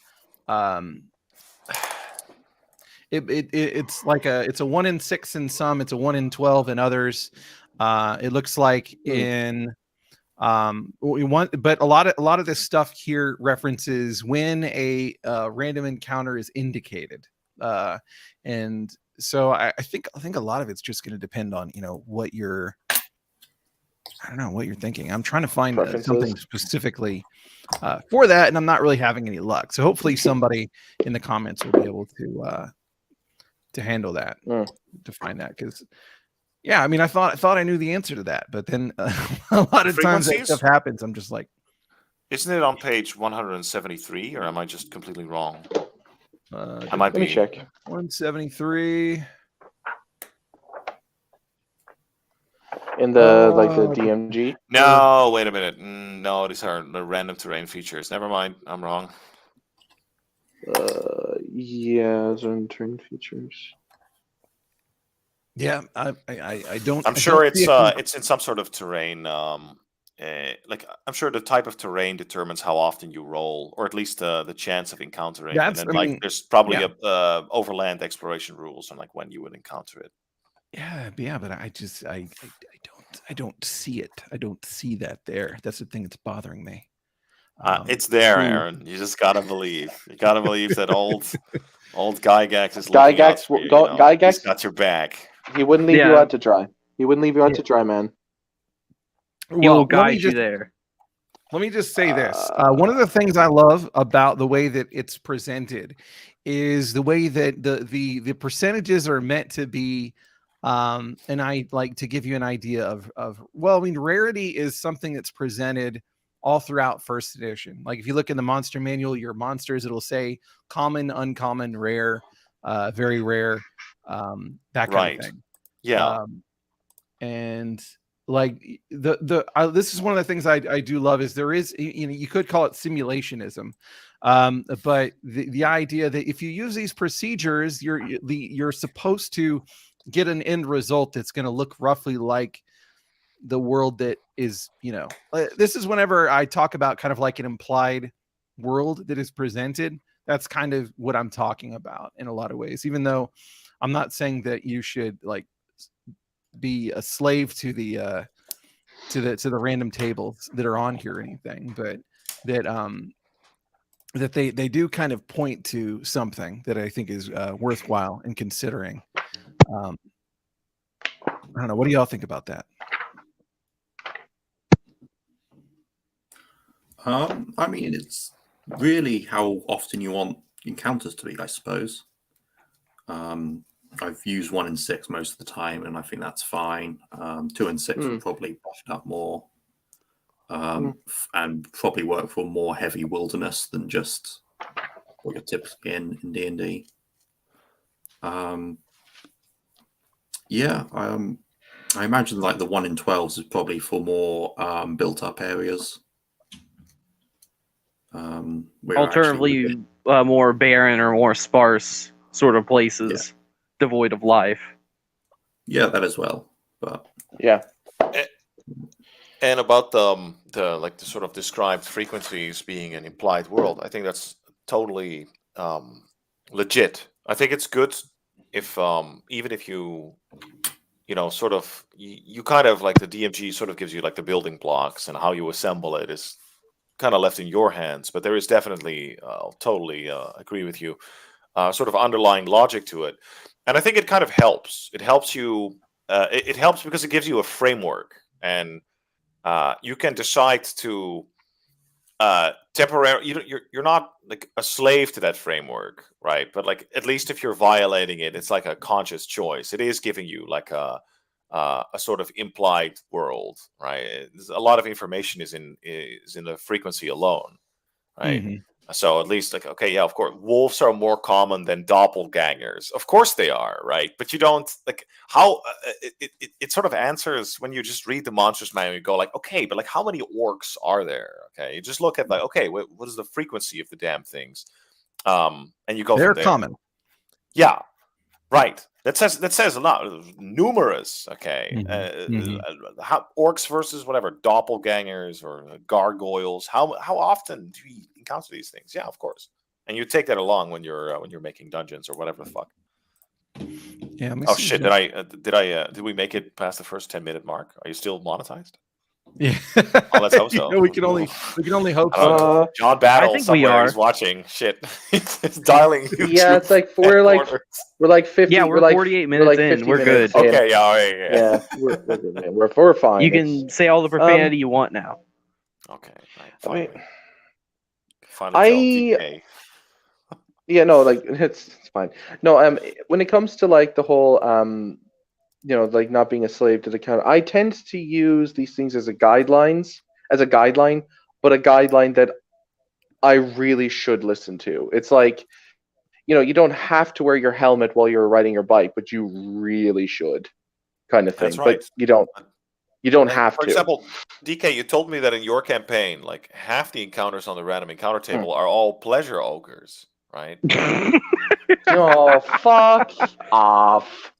it's like it's a 1 in 6 in some, it's a 1 in 12 in others. It looks like in but a lot of this stuff here references when a random encounter is indicated, and so I think a lot of it's just going to depend on what you're thinking. I'm trying to find something specifically for that, and I'm not really having any luck. So hopefully somebody in the comments will be able to handle that, to find that, because I mean, I thought I knew the answer to that, but then a lot of times that stuff happens. I'm just like, isn't it on page 173, or am I just completely wrong? I might be. Let me check. 173 in the the DMG. No, wait a minute. No, these are the random terrain features. Never mind, I'm wrong. Random terrain features. Yeah, I don't. I'm sure it's in some sort of terrain. Like I'm sure the type of terrain determines how often you roll, or at least the chance of encountering. And then there's probably a overland exploration rules on like when you would encounter it. Yeah, but I don't see it. I don't see that there. That's the thing that's bothering me. It's there, Aaron. You just gotta believe. You gotta believe that old Gygax is looking out for you, Gygax, he's got your back. He wouldn't leave you out to dry. He wouldn't leave you out to dry, man. He will guide you there. Let me just say this. One of the things I love about the way that it's presented is the way that the percentages are meant to be And I like to give you an idea of well, I mean, rarity is something that's presented all throughout first edition. Like if you look in the monster manual, your monsters, it'll say common, uncommon, rare, very rare, that kind of thing. Yeah. And like this is one of the things I do love is there is, you know, you could call it simulationism, but the idea that if you use these procedures, you're supposed to get an end result that's going to look roughly like the world that is, you know, this is whenever I talk about kind of like an implied world that is presented. That's kind of what I'm talking about in a lot of ways, even though I'm not saying that you should like be a slave to the random tables that are on here or anything, but that they do kind of point to something that I think is worthwhile in considering. I don't know. What do y'all think about that? I mean, it's really how often you want encounters to be, I suppose. I've used 1 in 6 most of the time, and I think that's fine. 2 and 6 would probably buff it up more, and probably work for more heavy wilderness than just what you're typically in D&D. I imagine like the 1 in 12s is probably for more built-up areas. Alternatively, more barren or more sparse sort of places, devoid of life. Yeah, that as well. But Yeah. And about the like the sort of described frequencies being an implied world, I think that's totally legit. I think it's good if even if you know sort of you kind of like the DMG sort of gives you like the building blocks, and how you assemble it is kind of left in your hands. But there is definitely totally agree with you, sort of underlying logic to it, and I think it kind of helps. It helps you. It helps because it gives you a framework, and you can decide to temporarily. You're not like a slave to that framework, right? But like at least if you're violating it, it's like a conscious choice. It is giving you like a sort of implied world, right? A lot of information is in the frequency alone, right? Mm-hmm. So at least like, okay, yeah, of course, wolves are more common than doppelgangers. Of course they are, right? But you don't like how it sort of answers when you just read the monsters manual. You go like, okay, but like how many orcs are there? Okay, you just look at like, okay, what is the frequency of the damn things? And you go They're from there. common. Yeah, right. That says a lot. Numerous. Okay. How orcs versus whatever doppelgangers or gargoyles. How often do we encounter these things? Yeah, of course. And you take that along when you're making dungeons or whatever the fuck. Yeah. Oh shit! Did we make it past the first 10-minute mark? Are you still monetized? Yeah. Oh, let's hope so. we can only hope I don't so. know. John Battle I think somewhere we are. is watching. Shit, it's dialing. YouTube Yeah, it's like we're like 50. Yeah, we're like 48 we're minutes like in. 50 We're minutes good. in. Okay, yeah. Yeah, we're good, man. We're fine. You can say all the profanity you want now. Okay, right. I mean, Finally tell DK. Yeah, no, like it's fine. No, when it comes to like the whole you know, like not being a slave to the counter, I tend to use these things as a guideline, but a guideline that I really should listen to. It's like, you know, you don't have to wear your helmet while you're riding your bike, but you really should, kind of thing. That's right. But you don't have for to. example, DK, you told me that in your campaign, like half the encounters on the random encounter table are all pleasure ogres, right? Oh, fuck off.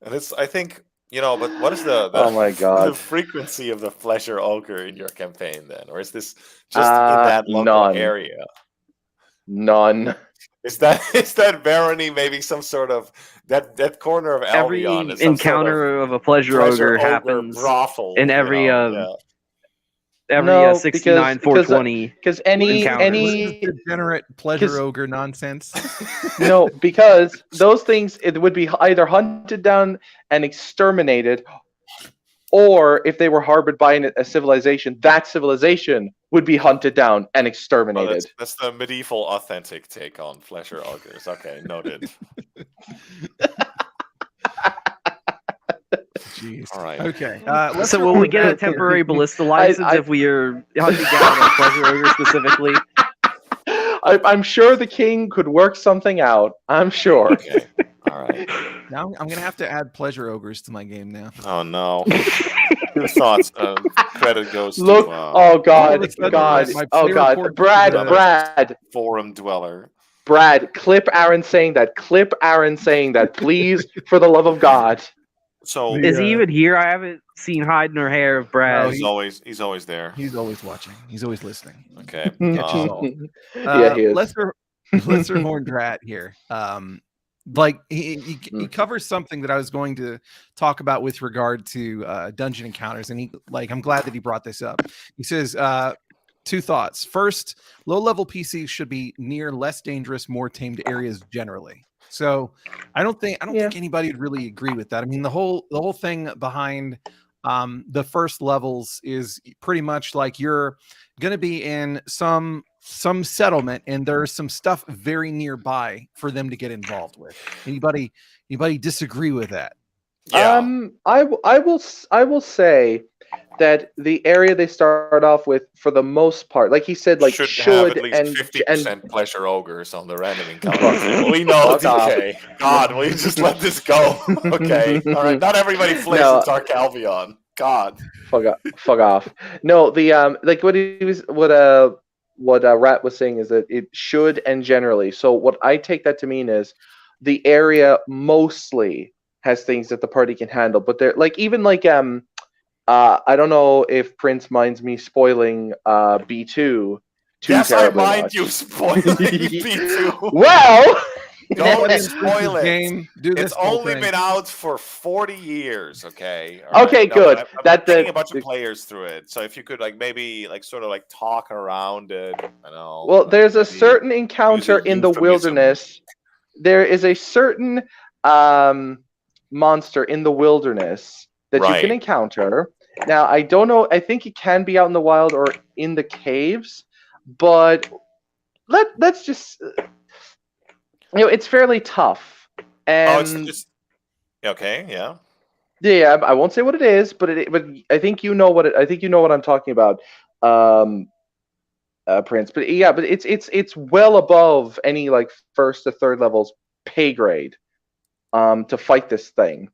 And it's, I think, you know, but what is the Oh my God. the frequency of the pleasure ogre in your campaign then? Or is this just in that local none. area? None. Is that barony maybe some sort of that corner of Every Albion is some encounter sort of a pleasure ogre happens brothel in every No, 69 420. Because any degenerate pleasure ogre nonsense. No, because those things, it would be either hunted down and exterminated, or if they were harbored by a civilization, that civilization would be hunted down and exterminated. Oh, that's the medieval authentic take on pleasure ogres. Okay, noted. jeez. All right. Okay. So will we get a temporary ballista license if we are hunting down a pleasure ogre specifically? I'm sure the king could work something out. I'm sure. Okay. All right. Now I'm gonna have to add pleasure ogres to my game now. Oh no. Your thoughts. Credit goes Look, to oh All God, of a sudden, God, my oh player God, report- Brad, forum dweller. clip Aaron saying that. Clip Aaron saying that, please, for the love of God. So Is he even here? I haven't seen hide nor hair of Brad. No, he's always there. He's always watching. He's always listening. Okay. Catch us all. Yeah, he is. Lesser horned rat here. Like he covers something that I was going to talk about with regard to dungeon encounters, and I'm glad that he brought this up. He says two thoughts. First, low level PCs should be near less dangerous, more tamed areas generally. So I don't think anybody would really agree with that. I mean, the whole thing behind the first levels is pretty much like you're going to be in some settlement and there's some stuff very nearby for them to get involved with. Anybody disagree with that? Yeah. I will say that the area they start off with, for the most part, like he said, like should have at least 50% pleasure ogres on the random encounter. We know, DK. God, will you just let this go? Okay. All right. Not everybody flays with Dark Albion. God. Fuck off. No, the like what Rat was saying is that it should and generally. So what I take that to mean is the area mostly has things that the party can handle, but they're like even like I don't know if Prince minds me spoiling B2 Yes, I mind much. you spoiling B2. Well, don't spoil it. Game, it's only been out for 40 years, okay? Okay, good. I'm taking a bunch of players through it, so if you could maybe sort of talk around it, I know. Well, there's a certain encounter in the wilderness. There is a certain monster in the wilderness that you can encounter. Now, I don't know. I think it can be out in the wild or in the caves, but let's just it's fairly tough. And it's just okay, yeah. Yeah, I won't say what it is, but I think you know what I think you know what I'm talking about, Prince. But yeah, but it's well above any first to third levels pay grade, to fight this thing.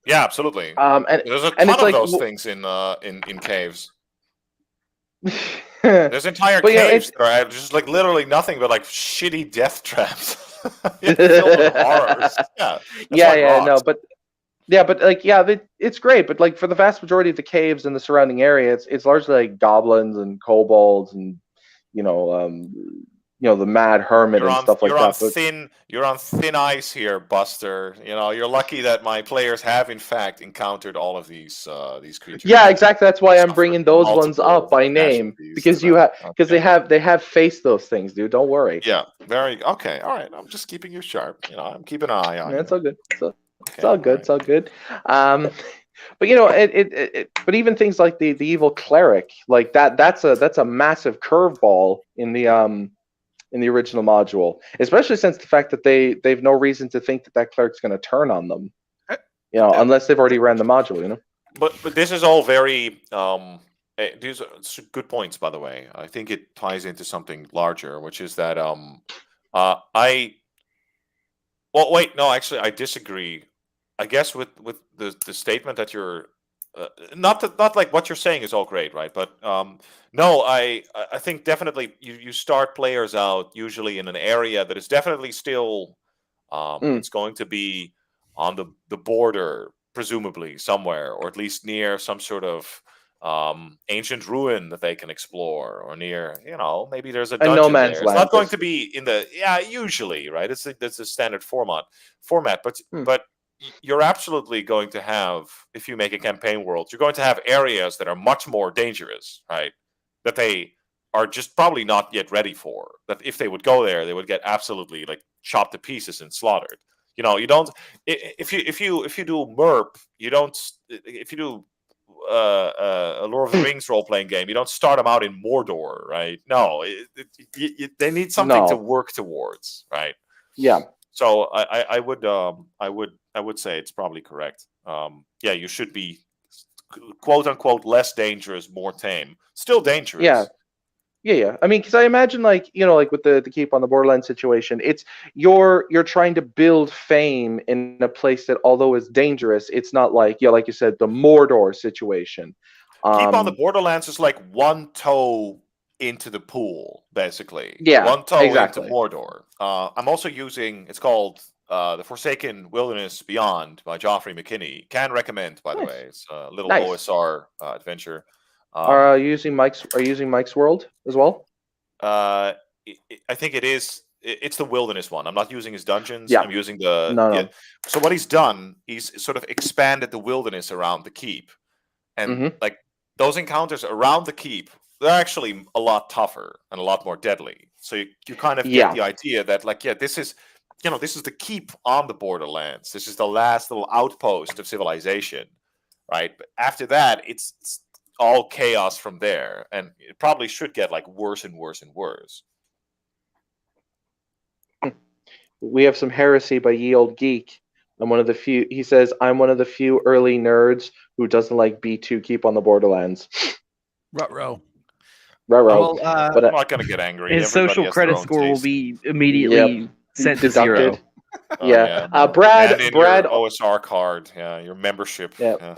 Yeah, absolutely. And there's a ton of those things in caves. There's entire caves that are just literally nothing but shitty death traps. Filled with horrors. It's great, but for the vast majority of the caves in the surrounding area, it's largely goblins and kobolds and the Mad Hermit and stuff like that. You're on thin ice here, Buster. You're lucky that my players have in fact encountered all of these creatures. Yeah, exactly. That's why I'm bringing those ones up by name, because they have faced those things, dude. Don't worry. Yeah, very okay. All right, I'm just keeping you sharp. I'm keeping an eye on you. It's all good. It's all good. It's all good. But but even things like the evil cleric, that's a massive curveball in the original module, especially since the fact that they've no reason to think that cleric's going to turn on them, unless they've already ran the module, But this is all very these are good points, by the way. I think it ties into something larger, which is that I disagree. I guess with the statement that you're not like what you're saying is all great, right? But no, I think definitely you start players out usually in an area that is definitely still it's going to be on the border, presumably somewhere, or at least near some sort of ancient ruin that they can explore, or near maybe there's a dungeon no man's there. land. It's not going to be in the usually, right? That's a standard format, but you're absolutely going to have, if you make a campaign world, you're going to have areas that are much more dangerous, right? That they are just probably not yet ready for. That if they would go there, they would get absolutely chopped to pieces and slaughtered. You don't if you do MERP, you don't. If you do a Lord of the Rings role playing game, you don't start them out in Mordor, right? No, they need something to work towards, right? Yeah. So I would say it's probably correct. Yeah, you should be quote unquote less dangerous, more tame. Still dangerous. Yeah. I mean, because I imagine, like, like with the keep on the Borderlands situation, it's you're trying to build fame in a place that, although is dangerous, it's not like, like you said, the Mordor situation. Keep on the Borderlands is like one toe into the pool, basically. Yeah, One toe exactly. into Mordor. I'm also using, it's called The Forsaken Wilderness Beyond by Geoffrey McKinney. Can recommend, by the Nice. way. It's a little Nice. OSR adventure. Are you using Mike's World as well? I think it is. It's the wilderness one. I'm not using his dungeons. Yeah. I'm using the. No. So what he's done, he's sort of expanded the wilderness around the keep, and like those encounters around the keep, they're actually a lot tougher and a lot more deadly. So you kind of get the idea that, like, this is, this is the keep on the Borderlands. This is the last little outpost of civilization, right? But after that, it's all chaos from there, and it probably should get like worse and worse and worse. We have some heresy by Ye Old Geek. I'm one of the few. He says, I'm one of the few early nerds who doesn't like B2 Keep on the Borderlands. Ruh-roh. Ruh-roh. But I'm not going to get angry. His social credit score will be immediately sent to zero. Brad OSR card. Yeah, your membership. Yeah.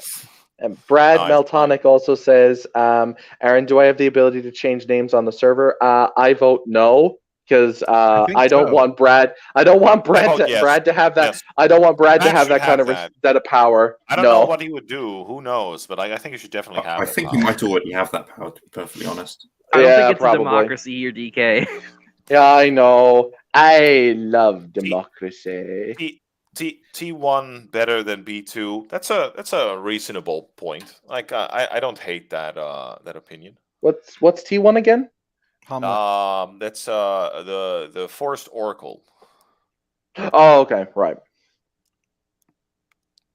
And Brad Meltonic also says, Aaron, do I have the ability to change names on the server? I vote no, because I don't want Brad. I don't want Brad to have that. Yes. I don't want Brad to have that kind of that of power. I don't know what he would do. Who knows? But I think you should definitely have. I think he might already have that power. To be perfectly honest, I don't think it's a democracy here, DK. Yeah, I know. I love democracy. T1 better than B2. That's a reasonable point. Like I don't hate that opinion. What's T1 again? That's the Forest Oracle. Oh, okay, right.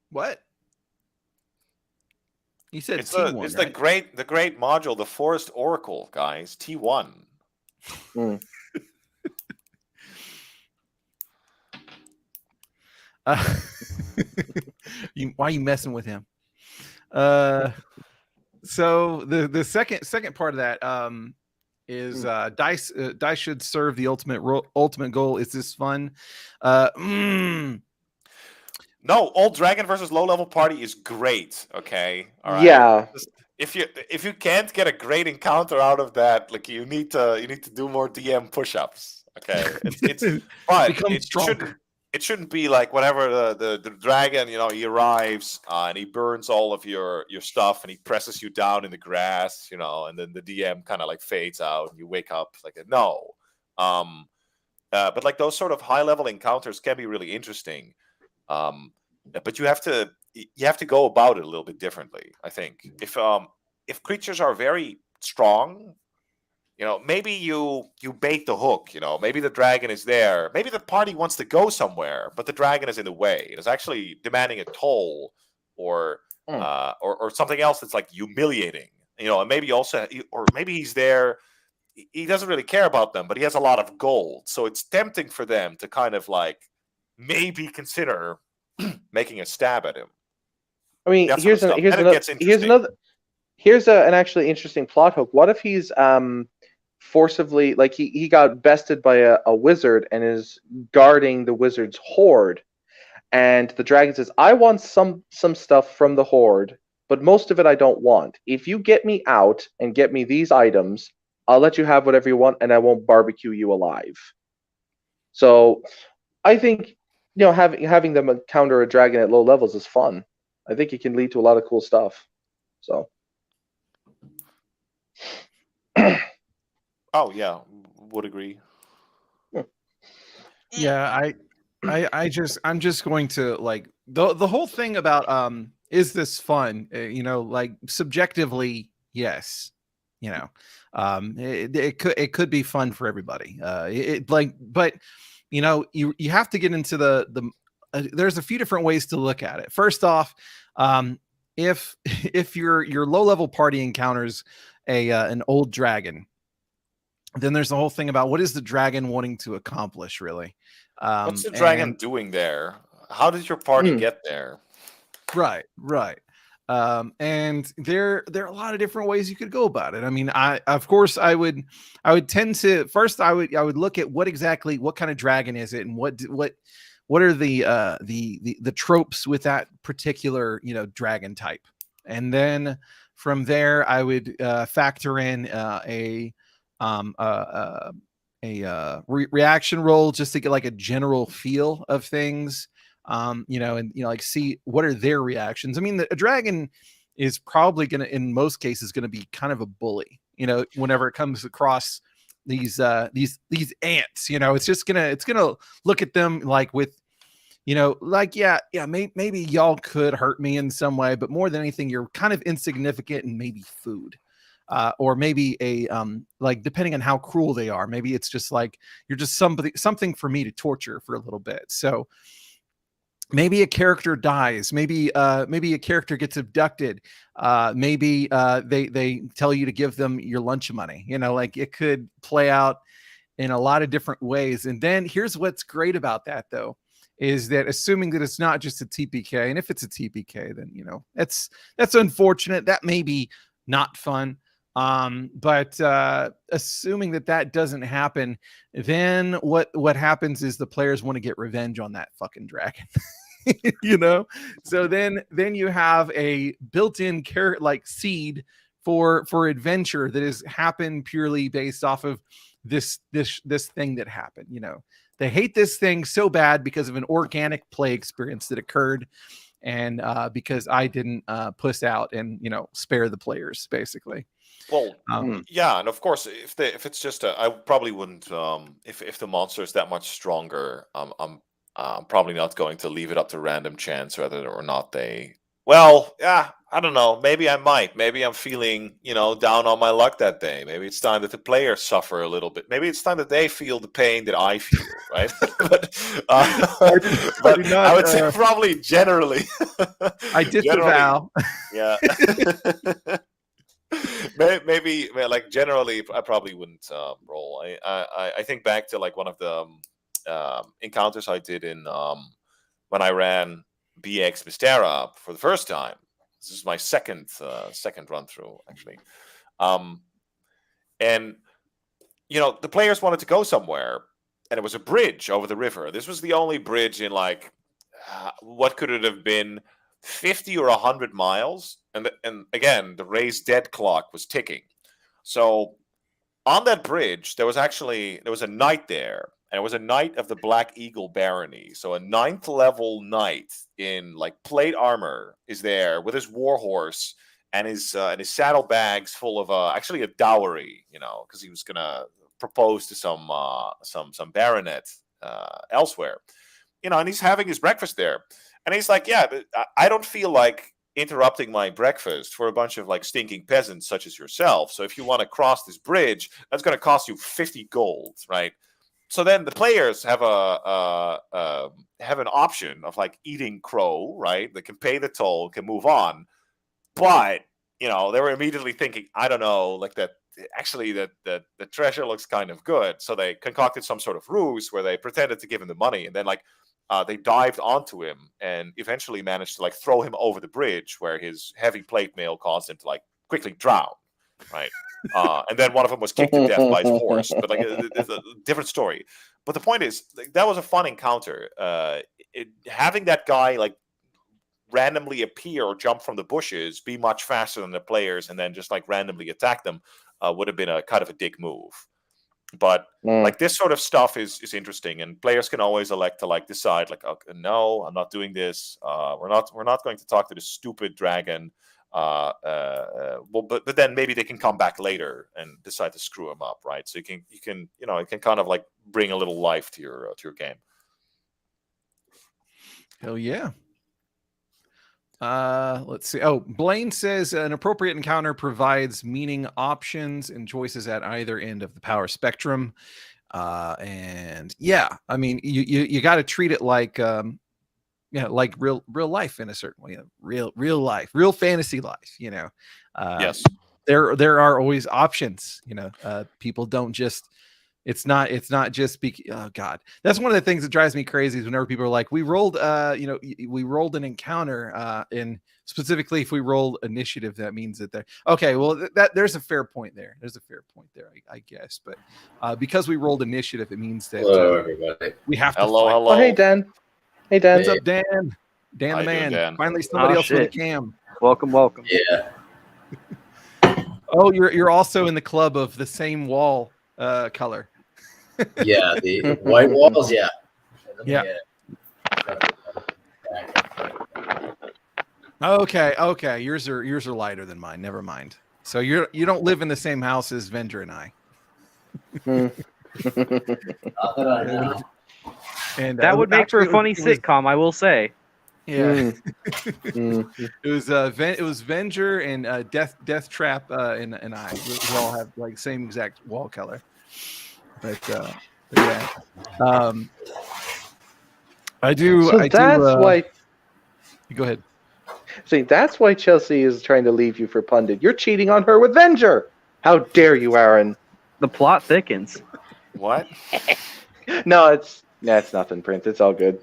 What? You said it's T1. It's right? the great module, the Forest Oracle, guys. T1. Why are you messing with him? So the second part of that is dice should serve the ultimate goal. Is this fun? No, Old Dragon versus Low Level Party is great. Okay, all right. Yeah. If you can't get a great encounter out of that, like you need to do more DM push-ups. Okay, it shouldn't be like whenever the dragon, he arrives and he burns all of your stuff and he presses you down in the grass, and then the DM kind of like fades out and you wake up like no. But like those sort of high level encounters can be really interesting. But you have to go about it a little bit differently. I think if creatures are very strong, maybe you bait the hook. Maybe the dragon is there. Maybe the party wants to go somewhere, but the dragon is in the way. It is actually demanding a toll, or something else that's like humiliating. And maybe also, or maybe he's there. He doesn't really care about them, but he has a lot of gold. So it's tempting for them to kind of like maybe consider making a stab at him. I mean, here's an actually interesting plot hook. What if he's forcibly, like he got bested by a wizard and is guarding the wizard's hoard, and the dragon says, I want some stuff from the hoard, but most of it I don't want. If you get me out and get me these items, I'll let you have whatever you want and I won't barbecue you alive. So I think having them encounter a dragon at low levels is fun. I think it can lead to a lot of cool stuff. So oh yeah, would agree. Yeah, I'm just going to like the whole thing about is this fun? Like subjectively, yes. It could be fun for everybody. But you have to get into the there's a few different ways to look at it. First off, if your low level party encounters an old dragon, then there's the whole thing about what is the dragon wanting to accomplish, really. What's the dragon And doing there? How did your party get there? right. And there are a lot of different ways you could go about it. I mean, I would tend to first I would look at what kind of dragon is it, and what are the tropes with that particular dragon type, and then from there I would factor in reaction roll just to get like a general feel of things. Like see what are their reactions. I mean, a dragon is probably going to, in most cases, going to be kind of a bully, whenever it comes across these ants, it's gonna look at them like with, like, maybe y'all could hurt me in some way, but more than anything, you're kind of insignificant and maybe food. Or maybe like depending on how cruel they are, maybe it's just like you're just something for me to torture for a little bit. So maybe a character dies, maybe a character gets abducted, maybe they tell you to give them your lunch money, like it could play out in a lot of different ways. And then here's what's great about that, though, is that assuming that it's not just a TPK, and if it's a TPK, then that's unfortunate, that may be not fun. But assuming that doesn't happen, then what happens is the players want to get revenge on that fucking dragon. So then you have a built-in like seed for adventure that has happened purely based off of this thing that happened. They hate this thing so bad because of an organic play experience that occurred, and because I didn't puss out and spare the players, basically. Well, yeah, and of course, if it's just I probably wouldn't. If the monster is that much stronger, I'm probably not going to leave it up to random chance whether or not they. Well, yeah, I don't know. Maybe I might. Maybe I'm feeling, down on my luck that day. Maybe it's time that the players suffer a little bit. Maybe it's time that they feel the pain that I feel, right? but I would say probably generally. I disavow. Yeah. Maybe like generally I probably wouldn't roll. I think back to like one of the encounters I did in when I ran BX Mystera for the first time. This is my second run through, actually. And the players wanted to go somewhere, and it was a bridge over the river. This was the only bridge in like what could it have been, 50 or 100 miles, and again the raised dead clock was ticking. So on that bridge there was a knight there, and it was a knight of the Black Eagle Barony. So a 9th level knight in like plate armor is there with his warhorse and his saddlebags full of actually a dowry, because he was gonna propose to some baronet elsewhere, and he's having his breakfast there. And he's like, yeah, I don't feel like interrupting my breakfast for a bunch of like stinking peasants such as yourself. So if you want to cross this bridge, that's going to cost you 50 gold, right? So then the players have have an option of like eating crow, right? They can pay the toll, can move on, but they were immediately thinking, I don't know, like that. Actually, the treasure looks kind of good. So they concocted some sort of ruse where they pretended to give him the money, and then like. They dived onto him and eventually managed to like throw him over the bridge, where his heavy plate mail caused him to like quickly drown, right? And then one of them was kicked to death by his horse. But like it's a different story. But the point is, like, that was a fun encounter. Having that guy like randomly appear or jump from the bushes, be much faster than the players, and then just like randomly attack them would have been a kind of a dick move. But like this sort of stuff is interesting, and players can always elect to like decide like, okay, no, I'm not doing this. We're not going to talk to this stupid dragon. But then maybe they can come back later and decide to screw him up, right? So you can it can kind of like bring a little life to your game. Hell yeah. Let's see. Oh, Blaine says an appropriate encounter provides meaning options and choices at either end of the power spectrum. And yeah, I mean, you got to treat it like, like real life in a certain way, real life, real fantasy life, Yes. There are always options, people don't just It's not just oh God, that's one of the things that drives me crazy is whenever people are like, we rolled we rolled an encounter in specifically if we roll initiative, that means that they're okay. Well, that there's a fair point there. I guess, but because we rolled initiative, it means that Hello, everybody. we have to Hello, fight. hello. Oh, hey Dan. Hey Dan. What's up, Dan? Dan How the you doing, man. Dan? Finally, somebody Oh, else with a shit. cam. Welcome. Yeah, Oh, you're also in the club of the same wall color. yeah, the white walls, yeah. Yeah. Okay. Yours are lighter than mine. Never mind. So you don't live in the same house as Vendor and I. Not that I know. And That would make for a funny it was- sitcom, I will say. Yeah, Mm. it was Venger and Death Trap and I. We all have like same exact wall color. But yeah, I do. So I that's do, why. Go ahead. See, that's why Chelsea is trying to leave you for pundit. You're cheating on her with Venger. How dare you, Aaron? The plot thickens. What? No, it's nothing, Prince. It's all good.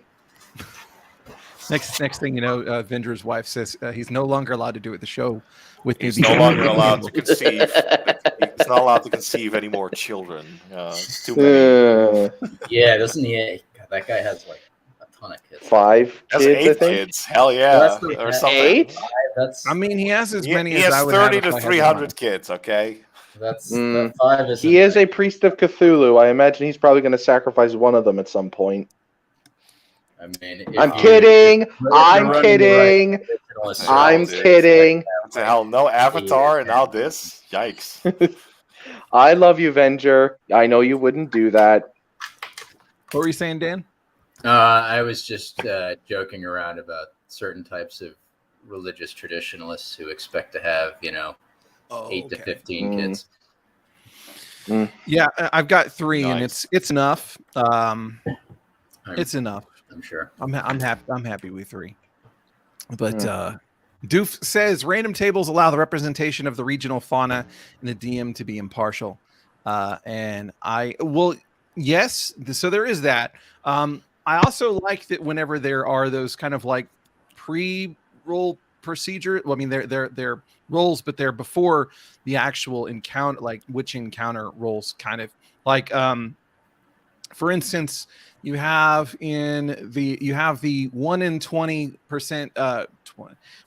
Next thing you know, Venger's wife says he's no longer allowed to do it the show with me. He's no longer allowed to conceive. He's not allowed to conceive any more children. It's too many. Yeah, doesn't he? That guy has like a ton of kids. 5 That's kids, I 8 think. kids. Hell yeah. That's not Or bad. something. 8? That's I mean, he has as He, many he as I has would have 30 if I to had 300 mine. kids, okay? that's Mm. that 5 is. He is a priest of Cthulhu. I imagine he's probably going to sacrifice one of them at some point. I mean, I'm kidding. I'm kidding. I'm dude. kidding. What the hell? No Avatar and now this? Yikes. I love you, Venger. I know you wouldn't do that. What were you saying, Dan? I was just joking around about certain types of religious traditionalists who expect to have, 8 to 15 kids. Yeah, I've got 3, and Nice. it's enough. I'm- It's enough. I'm sure. I'm happy with 3. But Doof says random tables allow the representation of the regional fauna and the DM to be impartial. And yes, so there is that. I also like that whenever there are those kind of like pre-roll procedure. Well, I mean, they're rolls, but they're before the actual encounter, like witch encounter rolls, kind of like for instance, you have the 1 in 20%,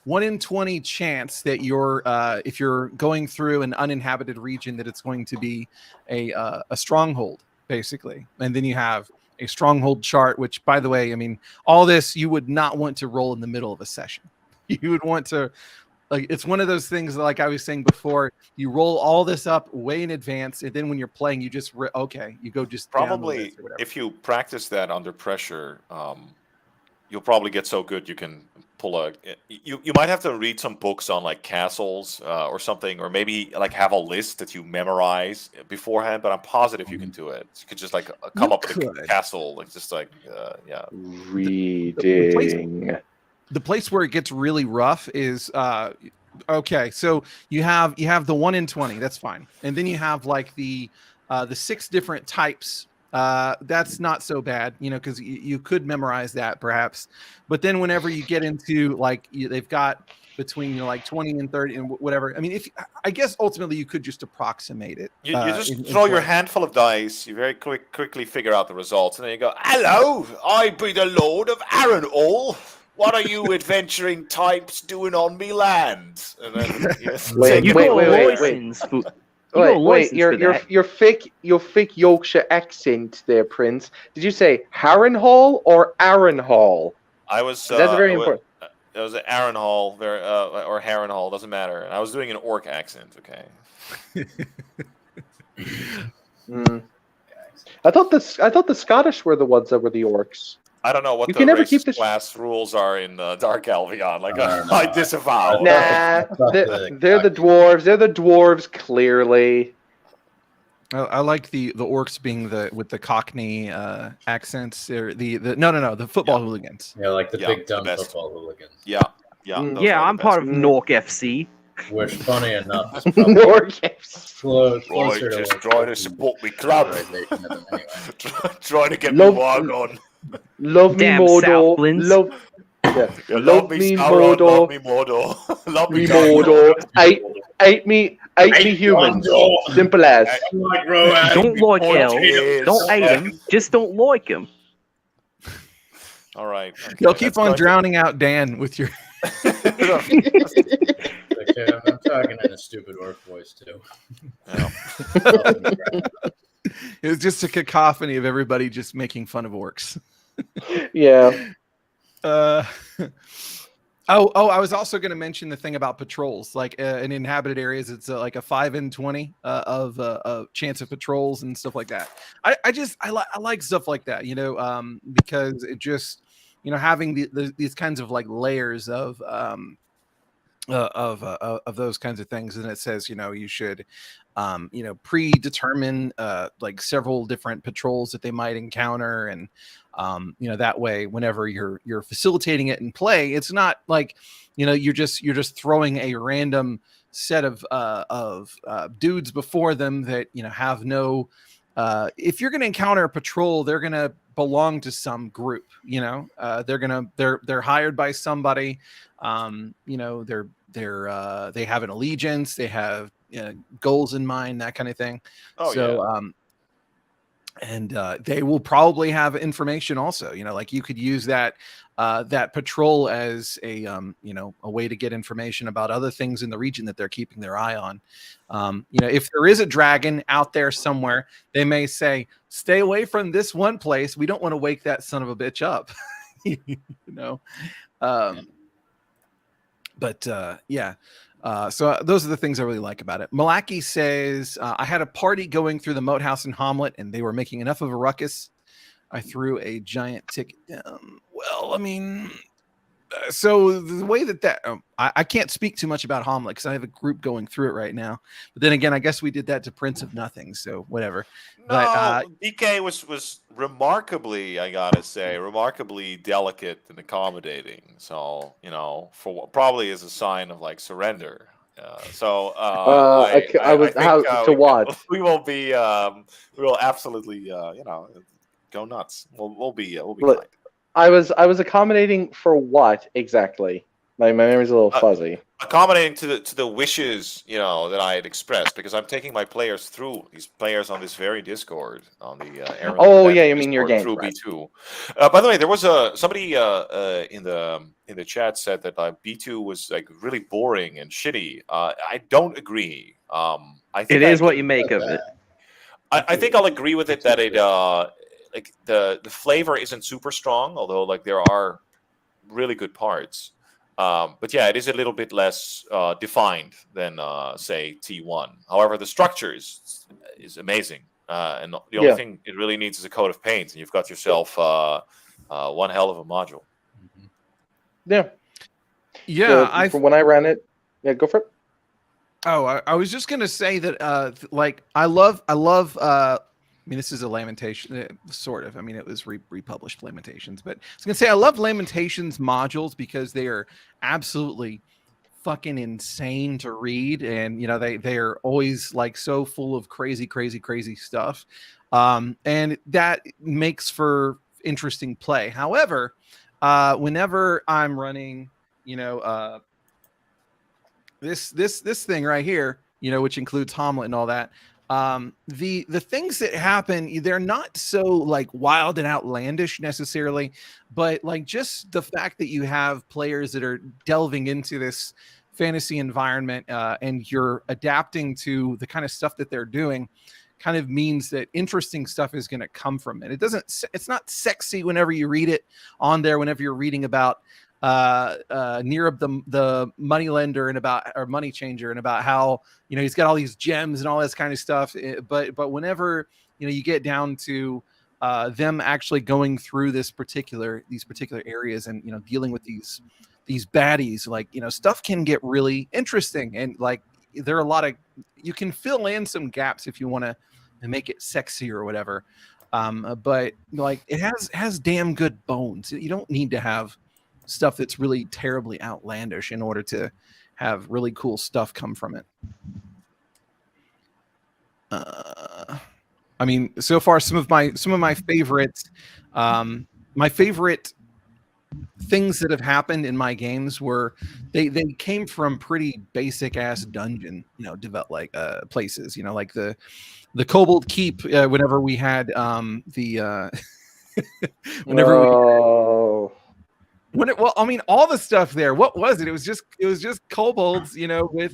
1 in 20 chance that you're if you're going through an uninhabited region that it's going to be a stronghold, basically. And then you have a stronghold chart, which, by the way, I mean, all this you would not want to roll in the middle of a session. You would want to, like, it's one of those things that, like I was saying before, you roll all this up way in advance, and then when you're playing, you just you go just down the Probably, list or whatever. if you practice that under pressure, you'll probably get so good you can pull you might have to read some books on like castles or something, or maybe like have a list that you memorize beforehand, but I'm positive you can do it. You could just like come You up with a could. castle, like just like yeah. Reading. The place where it gets really rough is okay, so you have the 1 in 20, that's fine, and then you have like the 6 different types. That's not so bad, because you could memorize that perhaps, but then whenever you get into like they've got between like 20 and 30 and whatever. I mean, I guess ultimately you could just approximate it. You just in throw your play. handful of dice. You very quickly figure out the results, and then you go, "Hello, I be the Lord of Arrenhall. What are you adventuring types doing on me land?" And then Wait, You wait, go wait, wait, license for- you Wait, go wait, license your for your that. your fake Yorkshire accent there, Prince. Did you say Harrenhal or Arrenhal? I was. That's very important. It was Arrenhall, or Harrenhall, doesn't matter. And I was doing an orc accent. Okay. I thought the Scottish were the ones that were the orcs. I don't know what You the can never race keep the class rules are in Dark Albion. Like, I don't know. I disavow. Nah, thought they're the dwarves. They're the dwarves, clearly. I like the orcs being with the Cockney accents, or the football hooligans. Yeah, like the Yeah, big the dumb best. football hooligans. Yeah. Mm. those Yeah, are the I'm part of best. Nork FC. Which, funny enough, is Nor probably gifts. closer to just like try to support me club. civilization of them anyway. Trying to get Love- me Warg on. Love me, Damn Mordor. Southlands. You Love me, Sauron, Mordor. love me Mordor. Love me Me, Mordor. Mordor. Ate me humans. Mordor. Simple as. Like Rowan. Don't like point elves. is- Don't hate them. Just don't like them. All right. You'll okay, keep that's on going to- drowning out Dan with your. Okay, I'm talking in a stupid orc voice too. Yeah. It was just a cacophony of everybody just making fun of orcs. Yeah. I was also going to mention the thing about patrols. Like in inhabited areas, it's like a 5 in 20 of chance of patrols and stuff like that. I like stuff like that, because it just, having these kinds of like layers of those kinds of things, and it says you should predetermine like several different patrols that they might encounter, and that way whenever you're facilitating it in play, it's not like you're just throwing a random set of dudes before them that have no if you're going to encounter a patrol, they're going to belong to some group. They're hired by somebody. They have an allegiance, they have goals in mind, that kind of thing. And they will probably have information also. Like you could use that patrol as a way to get information about other things in the region that they're keeping their eye on. If there is a dragon out there somewhere, they may say, "Stay away from this one place. We don't want to wake that son of a bitch up." So those are the things I really like about it. Malaki says, I had a party going through the moat house in Hamlet, and they were making enough of a ruckus. I threw a giant ticket down. Well, I mean, so the way that I can't speak too much about Hamlet because I have a group going through it right now. But then again, I guess we did that to Prince of Nothing, so whatever. No, But DK was remarkably, I gotta say, remarkably delicate and accommodating. So for probably as a sign of like surrender. I was how to what? We will be. We will absolutely. Go nuts. We'll be Look, fine. I was accommodating for what exactly? My memory's a little fuzzy. Accommodating to the wishes that I had expressed, because I'm taking my players through these players on this very Discord on the Aaron. Oh yeah, you mean your game through right. B2. By the way, there was somebody in the chat said that B2 was like really boring and shitty. I don't agree. I think It is what you make of it. I think I'll agree with it that it like the flavor isn't super strong, although like there are really good parts. But yeah, it is a little bit less defined than say T1. However, the structure is amazing, and the only thing it really needs is a coat of paint, and you've got yourself one hell of a module. Yeah. From when I ran it, go for it. Oh, I was just gonna say that I love I mean, this is a Lamentation, sort of. I mean, it was republished Lamentations, but I was gonna say I love Lamentations modules because they are absolutely fucking insane to read, and they are always like so full of crazy stuff, and that makes for interesting play. However, whenever I'm running, this thing right here, which includes Hamlet and all that. The things that happen, they're not so like wild and outlandish necessarily, but like just the fact that you have players that are delving into this fantasy environment and you're adapting to the kind of stuff that they're doing kind of means that interesting stuff is going to come from it. It's not sexy whenever you read it on there, whenever you're reading about Nearab the money lender and or money changer, and about how he's got all these gems and all this kind of stuff, but whenever you get down to them actually going through these particular areas and dealing with these baddies, like stuff can get really interesting, and like there are a lot of, you can fill in some gaps if you want to make it sexy or whatever, but like it has damn good bones. You don't need to have stuff that's really terribly outlandish in order to have really cool stuff come from it. I mean, so far some of my favorites, my favorite things that have happened in my games were they came from pretty basic ass dungeon, develop places, like the Kobold Keep. Whenever we had No. well, I mean, all the stuff there. What was it? It was just kobolds, Those.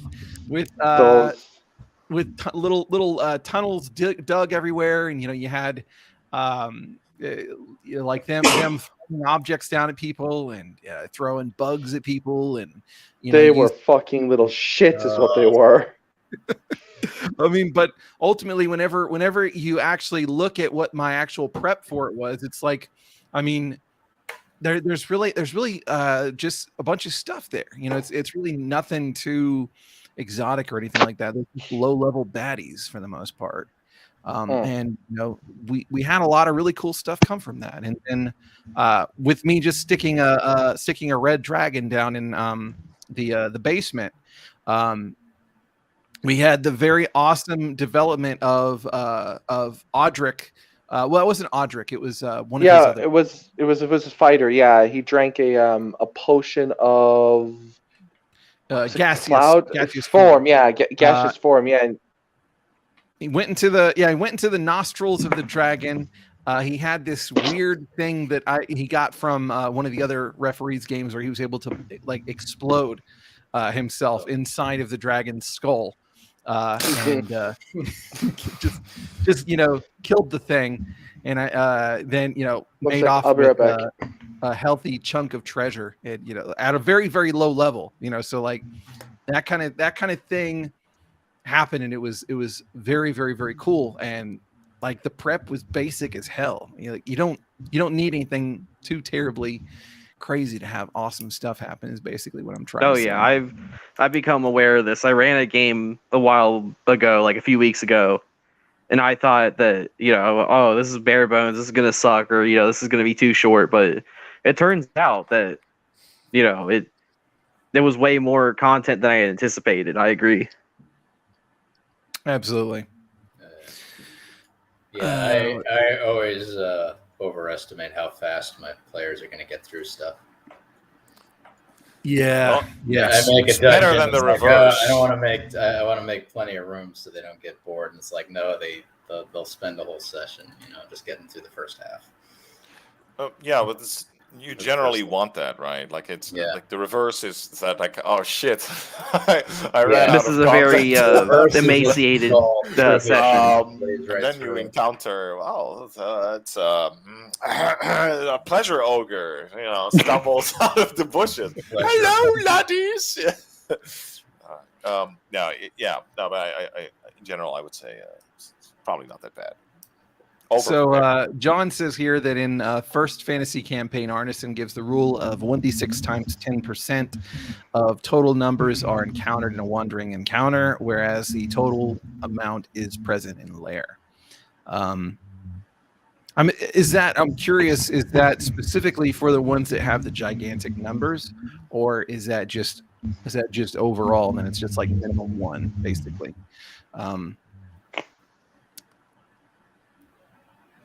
with little tunnels dug everywhere, and you had like them throwing objects down at people and throwing bugs at people, and they were fucking little shits, is what they were. I mean, but ultimately, whenever you actually look at what my actual prep for it was, it's like, I mean, there's really just a bunch of stuff there. It's really nothing too exotic or anything like that. They're just low level baddies for the most part. And we had a lot of really cool stuff come from that. And with me just sticking a red dragon down in the basement, we had the very awesome development of Audric. Well, it wasn't Audric. It was one of his other. It was a fighter. Yeah, he drank a potion of gaseous form. Yeah, gaseous form. Yeah. He went into the nostrils of the dragon. He had this weird thing that he got from one of the other referees' games where he was able to like explode himself inside of the dragon's skull, and just killed the thing, and I then made off with a healthy chunk of treasure, and at a very, very low level, so like that kind of thing happened, and it was very, very, very cool. And like the prep was basic as hell. You don't need anything too terribly crazy to have awesome stuff happen, is basically what I'm trying to say. I've become aware of this. I ran a game a while ago, like a few weeks ago, and I thought that this is bare bones, this is gonna suck, or this is gonna be too short. But it turns out that there was way more content than I had anticipated. I agree. Absolutely. I always overestimate how fast my players are going to get through stuff. Yeah, I make it's better than the reverse. I want to make plenty of room so they don't get bored. And it's like, no, they'll spend the whole session, just getting through the first half. Yeah, but you generally want that, right? Like it's like the reverse is that, like, oh shit, I ran out this of is a very emaciated session. and then you encounter, it's a pleasure ogre, stumbles out of the bushes. Hello, laddies. But I in general, I would say it's probably not that bad. So John says here that in first fantasy campaign, Arneson gives the rule of 1d6 times 10% of total numbers are encountered in a wandering encounter, whereas the total amount is present in lair. I'm curious, is that specifically for the ones that have the gigantic numbers, or is that just overall, and then it's just like minimum one, basically?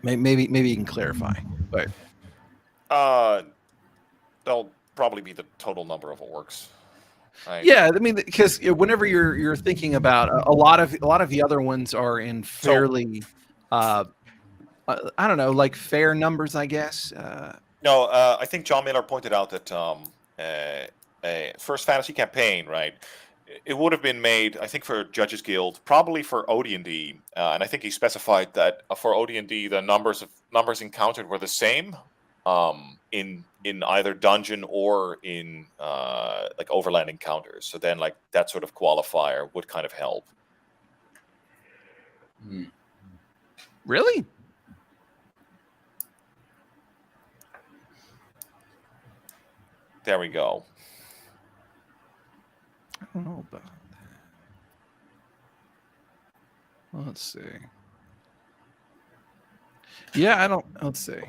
Maybe you can clarify, but they'll probably be the total number of orcs. Right? Yeah, I mean, because whenever you're thinking about a lot of the other ones are in fairly, I don't know, like fair numbers, I guess. No, I think John Miller pointed out that a first fantasy campaign, right? It would have been made, I think, for Judges Guild, probably for OD&D, and I think he specified that for OD&D the numbers encountered were the same in either dungeon or in like overland encounters. So then, like, that sort of qualifier would kind of help. Really? There we go. I don't know about that. Let's see. Yeah, let's see.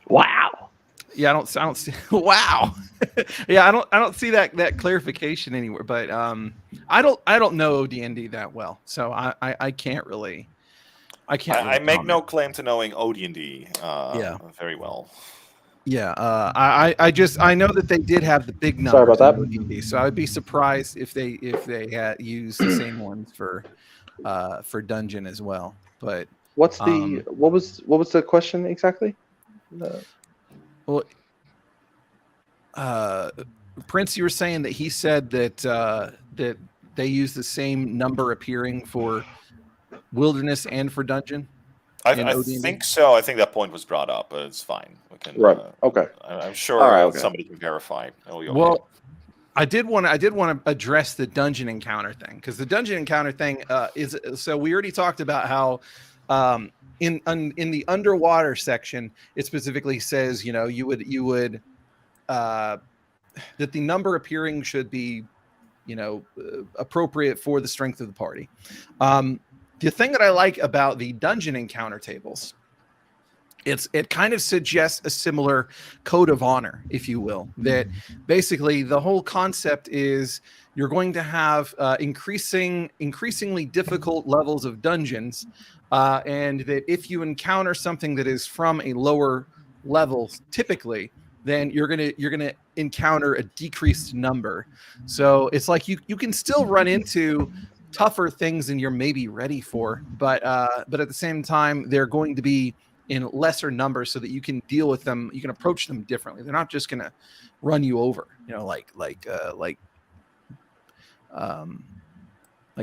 Wow. Yeah, I don't see. Wow. Yeah, I don't see that clarification anywhere. But I don't know OD&D that well, so I can't really. I make no comment. claim to knowing OD&D Yeah. very well. Yeah, I know that they did have the big numbers. Sorry about that. in OD&D, so I'd be surprised if they had used the same ones for dungeon as well. But What's the what was the question exactly? well, Prince, you were saying that he said that that they use the same number appearing for wilderness and for dungeon. I think so. I think that point was brought up, but it's fine. We can. Right. Okay. I'm sure All right, okay. somebody can verify. Well, I did want to address the dungeon encounter thing, because the dungeon encounter thing is, so we already talked about how in the underwater section it specifically says, you know, you would that the number appearing should be, you know, appropriate for the strength of the party. The thing that I like about the dungeon encounter tables, it kind of suggests a similar code of honor, if you will, that basically the whole concept is you're going to have increasingly difficult levels of dungeons, and that if you encounter something that is from a lower level, typically, then you're gonna encounter a decreased number. So it's like you can still run into tougher things than you're maybe ready for, but at the same time they're going to be in lesser numbers so that you can deal with them, you can approach them differently. They're not just gonna run you over, you know, like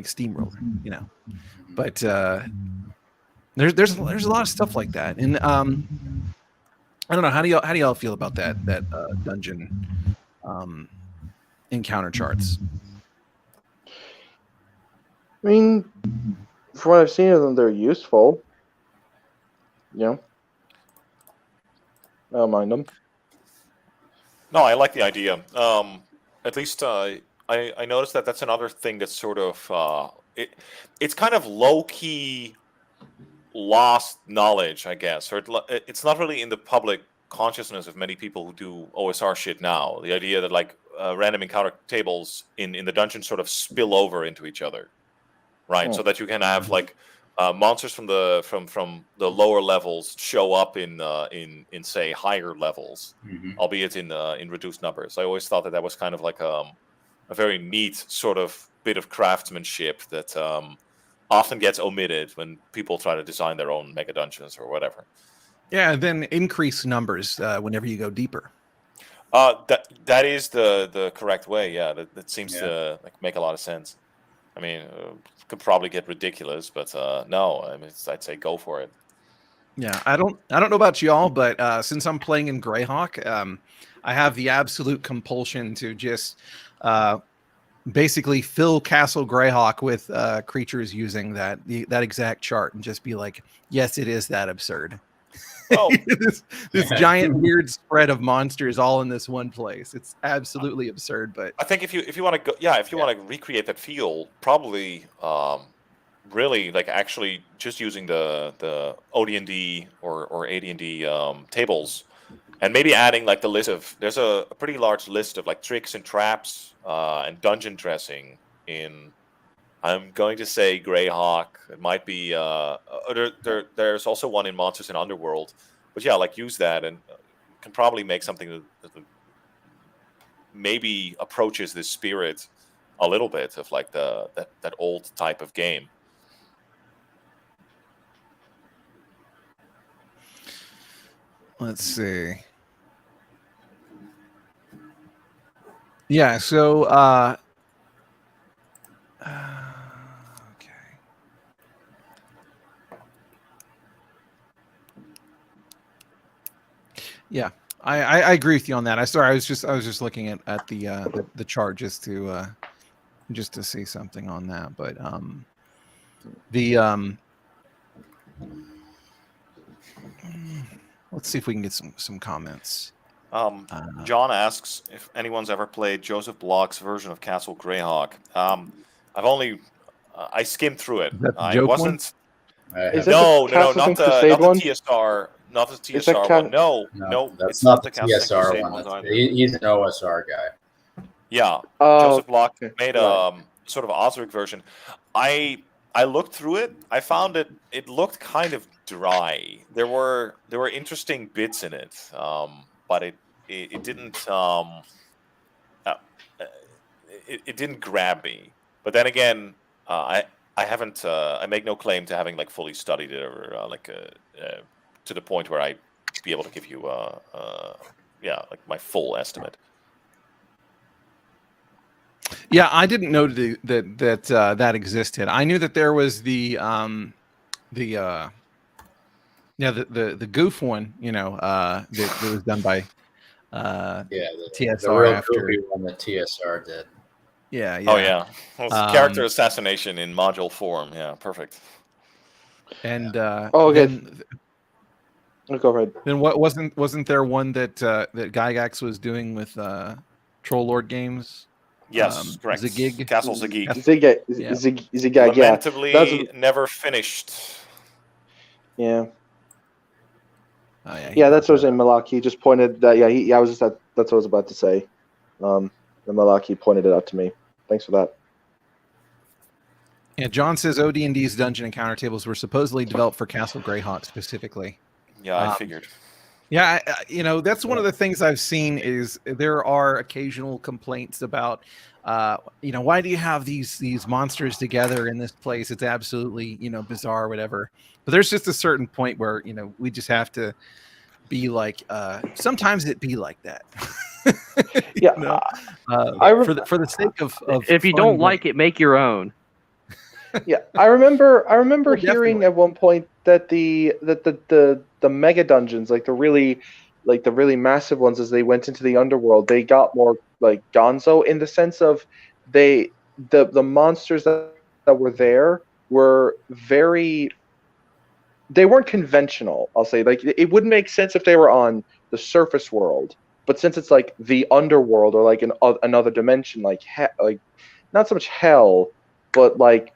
steamroller, you know. But there's a lot of stuff like that, and I don't know, how do y'all feel about that dungeon encounter charts? I mean, from what I've seen of them, they're useful. You know, I don't mind them. No, I like the idea. At least I noticed that's another thing that's sort of it's kind of low key lost knowledge, I guess, or it's not really in the public consciousness of many people who do OSR shit now. The idea that like random encounter tables in the dungeon sort of spill over into each other, right? So that you can have like monsters from the lower levels show up in say higher levels, albeit in reduced numbers. I always thought that was kind of like a very neat sort of bit of craftsmanship that often gets omitted when people try to design their own mega dungeons or whatever. Yeah, and then increase numbers whenever you go deeper. That is the correct way. Yeah, that seems to like make a lot of sense. I mean, could probably get ridiculous, but no, I mean, I'd say go for it. Yeah, I don't know about y'all, but since I'm playing in Greyhawk, I have the absolute compulsion to just basically fill Castle Greyhawk with creatures using that exact chart, and just be like, yes, it is that absurd. Oh. this giant weird spread of monsters all in this one place. It's absolutely absurd. But I think if you want to go, if you want to recreate that feel, probably really like actually just using the OD&D or AD&D tables, and maybe adding like the list of, there's a pretty large list of like tricks and traps and dungeon dressing in, I'm going to say Greyhawk. It might be there's also one in Monsters in Underworld, but yeah, like use that, and can probably make something that maybe approaches this spirit a little bit of like that old type of game. Let's see. Yeah, so okay. Yeah, I agree with you on that. I was just looking at the chart just to see something on that, but let's see if we can get some comments. John asks if anyone's ever played Joseph Block's version of Castle Greyhawk. I skimmed through it. I wasn't. Is have- it No, the Castles not and the Crusade one? TSR, not the Is that TSR one. No, that's it's not not the the Castles and TSR Crusade one. ones either. He's an OSR guy. Yeah, Oh, Joseph Block okay. made Right. sort of Osric version. I looked through it. I found it looked kind of dry. There were interesting bits in it, but it didn't uh, it didn't grab me. But then again, I haven't I make no claim to having like fully studied it or to the point where I'd be able to give you yeah, like my full estimate. Yeah, I didn't know that existed. I knew that there was the goof one, that was done by Yeah, the TSR real after. goofy one that TSR did. Yeah. Oh yeah, well, it's character assassination in module form. Yeah, perfect. And okay. Go ahead. then what wasn't there one that Gygax was doing with Troll Lord Games? Yes, correct. Zigig. Castle Zigig. Zigag, yeah. Lamentably, never finished. Yeah. Oh, Yeah, that's what was in Malak. He just pointed that. Yeah, I was just that's what I was about to say. The Malak pointed it out to me. Thanks for that. Yeah, John says OD&D's dungeon encounter tables were supposedly developed for Castle Greyhawk specifically. Yeah, I figured. Yeah, that's one of the things I've seen is there are occasional complaints about, why do you have these monsters together in this place? It's absolutely, bizarre or whatever. But there's just a certain point where, we just have to be like, sometimes it be like that. Yeah, for the sake of if you fun, don't like it, make your own. Yeah, I remember Well, hearing definitely. at one point that the mega dungeons, like the really massive ones, as they went into the underworld, they got more like gonzo in the sense of the monsters that were there were they weren't conventional. I'll say, like, it wouldn't make sense if they were on the surface world, but since it's like the underworld or like another dimension, like like not so much hell, but like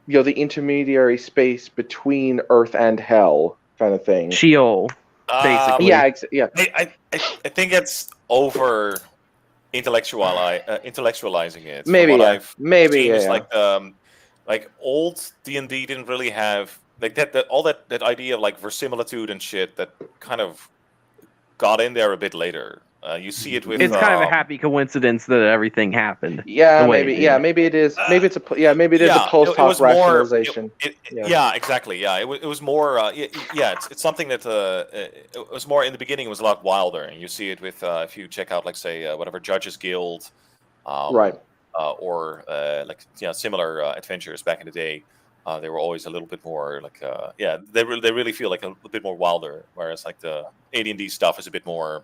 the intermediary space between Earth and Hell, kind of thing. Sheol, basically. Yeah, yeah. I think it's over intellectualizing it. Maybe, From what yeah. I've Maybe, seen yeah, is yeah. like old D&D didn't really have like that all that idea of like verisimilitude and shit that kind of got in there a bit later. You see it with It's kind of a happy coincidence that everything happened. Yeah, the way maybe. it Yeah, did. maybe it is. Maybe it's a post it was hoc rationalization. Yeah, exactly. Yeah, it was more. Yeah, it's something that it was more in the beginning. It was a lot wilder, and you see it with if you check out, like, say, whatever Judges Guild, Right. or like similar adventures back in the day. They were always a little bit more like they really feel like a bit more wilder, whereas like the AD&D stuff is a bit more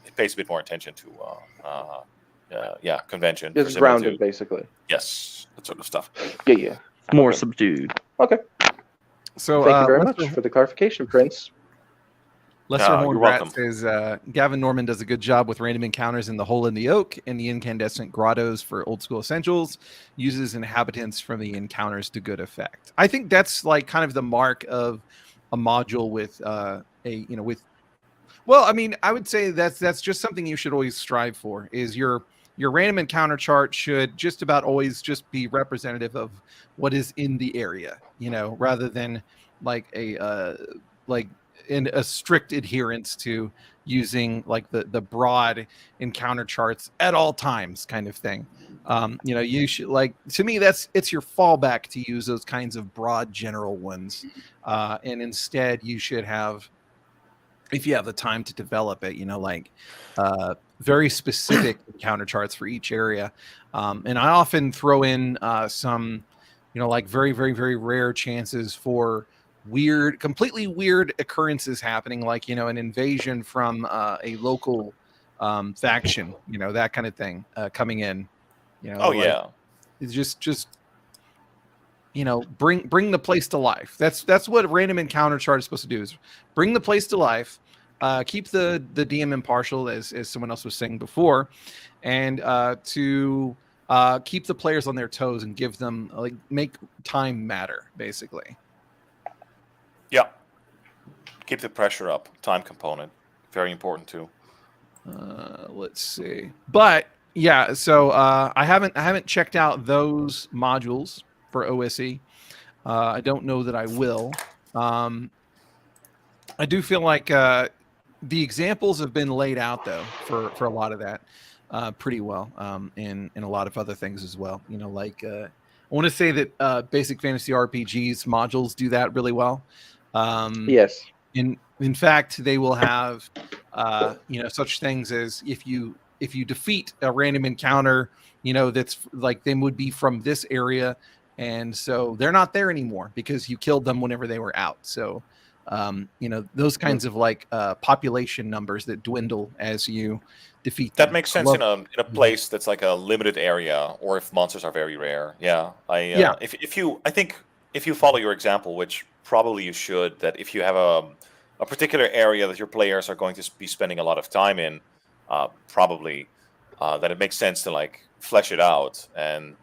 it pays a bit more attention to convention. It's grounded, basically. Yes, that sort of stuff. Yeah. More Okay. subdued. Okay. So Thank you very much for the clarification, Prince. Lesser Horn you're Brat welcome. says Gavin Norman does a good job with random encounters in the Hole in the Oak and the incandescent grottos for old school essentials. Uses inhabitants from the encounters to good effect. I think that's like kind of the mark of a module with Well, I mean, I would say that's just something you should always strive for. Is your random encounter chart should just about always just be representative of what is in the area, rather than like in a strict adherence to using like the broad encounter charts at all times kind of thing. You should, like, to me, it's your fallback to use those kinds of broad general ones. And instead you should have, if you have the time to develop it, very specific encounter charts for each area. And I often throw in some, like very, very, very rare chances for completely weird occurrences happening, like, an invasion from a local faction, that kind of thing coming in. It's just bring the place to life. That's what a random encounter chart is supposed to do, is bring the place to life, keep the DM impartial, as someone else was saying before, and to keep the players on their toes and give them, like, make time matter, basically. Yeah. Keep the pressure up. Time component. Very important too. Let's see. But yeah, so I haven't checked out those modules for OSE. I don't know that I will. I do feel like the examples have been laid out though for a lot of that pretty well, in a lot of other things as well. You know, like I want to say that basic fantasy RPGs modules do that really well. Yes. In fact, they will have such things as if you defeat a random encounter, that's like they would be from this area, and so they're not there anymore because you killed them whenever they were out. So those kinds of like population numbers that dwindle as you defeat them. That makes sense in a place that's like a limited area, or if monsters are very rare. Yeah, Yeah. I think if you follow your example, which probably you should, that if you have a particular area that your players are going to be spending a lot of time in, probably that it makes sense to like flesh it out, and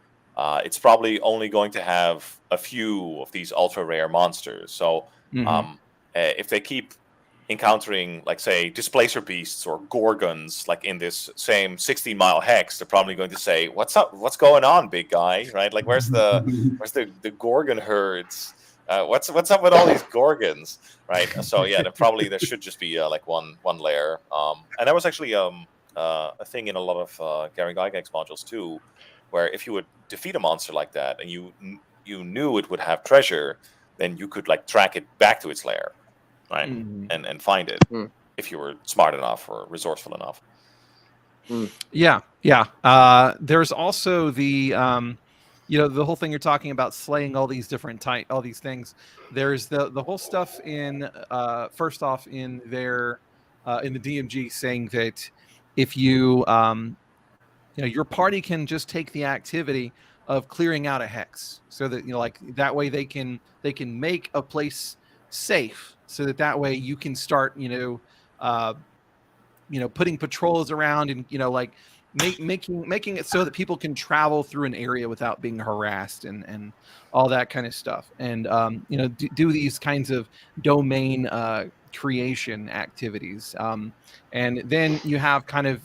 it's probably only going to have a few of these ultra rare monsters. So if they keep encountering, like, say, displacer beasts or gorgons, like in this same 16-mile hex, they're probably going to say, "What's up? What's going on, big guy? Right? Like, where's the gorgon herds? What's up with all these gorgons? Right?" So yeah, there should just be like one layer. And that was actually a thing in a lot of Gary Gygax modules too, where if you would defeat a monster like that and you knew it would have treasure, then you could like track it back to its lair. Right, and find it if you were smart enough or resourceful enough. Yeah. There's also the the whole thing you're talking about, slaying all these different all these things. There's the whole stuff in first off in their in the DMG saying that if you your party can just take the activity of clearing out a hex, so that like that way they can make a place safe, so that way you can start putting patrols around, and like making it so that people can travel through an area without being harassed and all that kind of stuff, and do these kinds of domain creation activities, and then you have kind of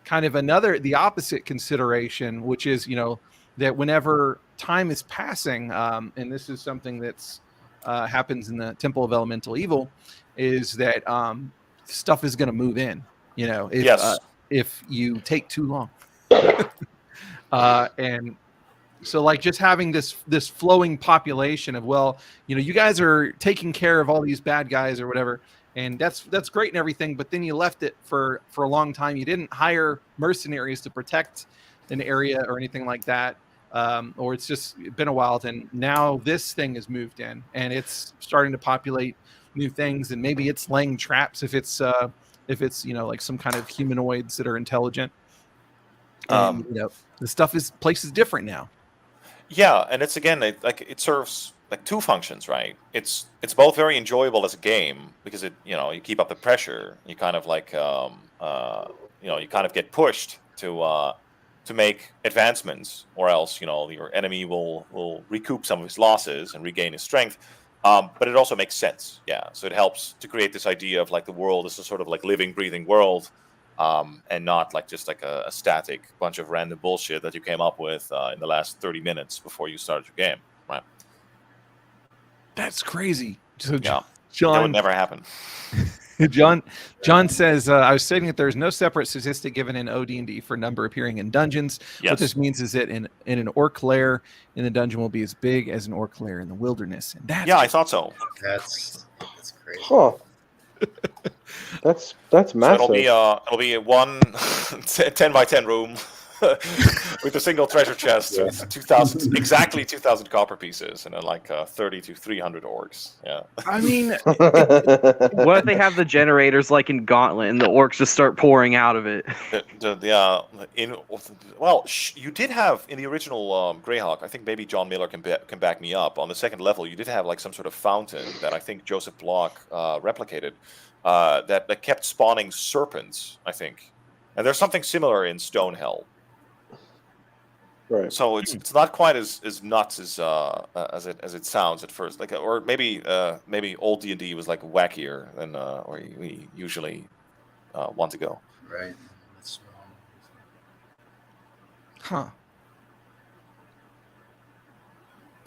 the opposite consideration, which is that whenever time is passing, and this is something that's happens in the Temple of Elemental Evil, is that stuff is going to move in. If you take too long, and so like just having this flowing population of, well, you guys are taking care of all these bad guys or whatever, and that's great and everything, but then you left it for a long time. You didn't hire mercenaries to protect an area or anything like that. Or it's just been a while, and now this thing has moved in and it's starting to populate new things, and maybe it's laying traps if it's like some kind of humanoids that are intelligent. And the place is different now. Yeah, and it's again it serves like two functions, right? It's both very enjoyable as a game because it you keep up the pressure. You kind of like you kind of get pushed to make advancements, or else your enemy will recoup some of his losses and regain his strength. But it also makes sense, yeah. So it helps to create this idea of like the world is a sort of like living, breathing world, and not like just like a static bunch of random bullshit that you came up with in the last 30 minutes before you started your game, right? That's crazy. So Yeah, John, that would never happen. John says, I was stating that there's no separate statistic given in OD&D for number appearing in dungeons. Yes. What this means is that in an orc lair in the dungeon will be as big as an orc lair in the wilderness. And that's I thought so. That's crazy. Huh. That's massive. So it'll be a 10 by 10 room with a single treasure chest with 2,000 exactly 2,000 copper pieces, and then like 30 to 300 orcs. Yeah. I mean, What if they have the generators like in Gauntlet and the orcs just start pouring out of it? You did have in the original Greyhawk, I think maybe John Miller can back me up, on the second level you did have like some sort of fountain that I think Joseph Block replicated, that kept spawning serpents, I think. And there's something similar in Stonehell. Right. So it's not quite as nuts as it sounds at first. Like, or maybe old D&D was like wackier than where we usually want to go. Right. That's Huh.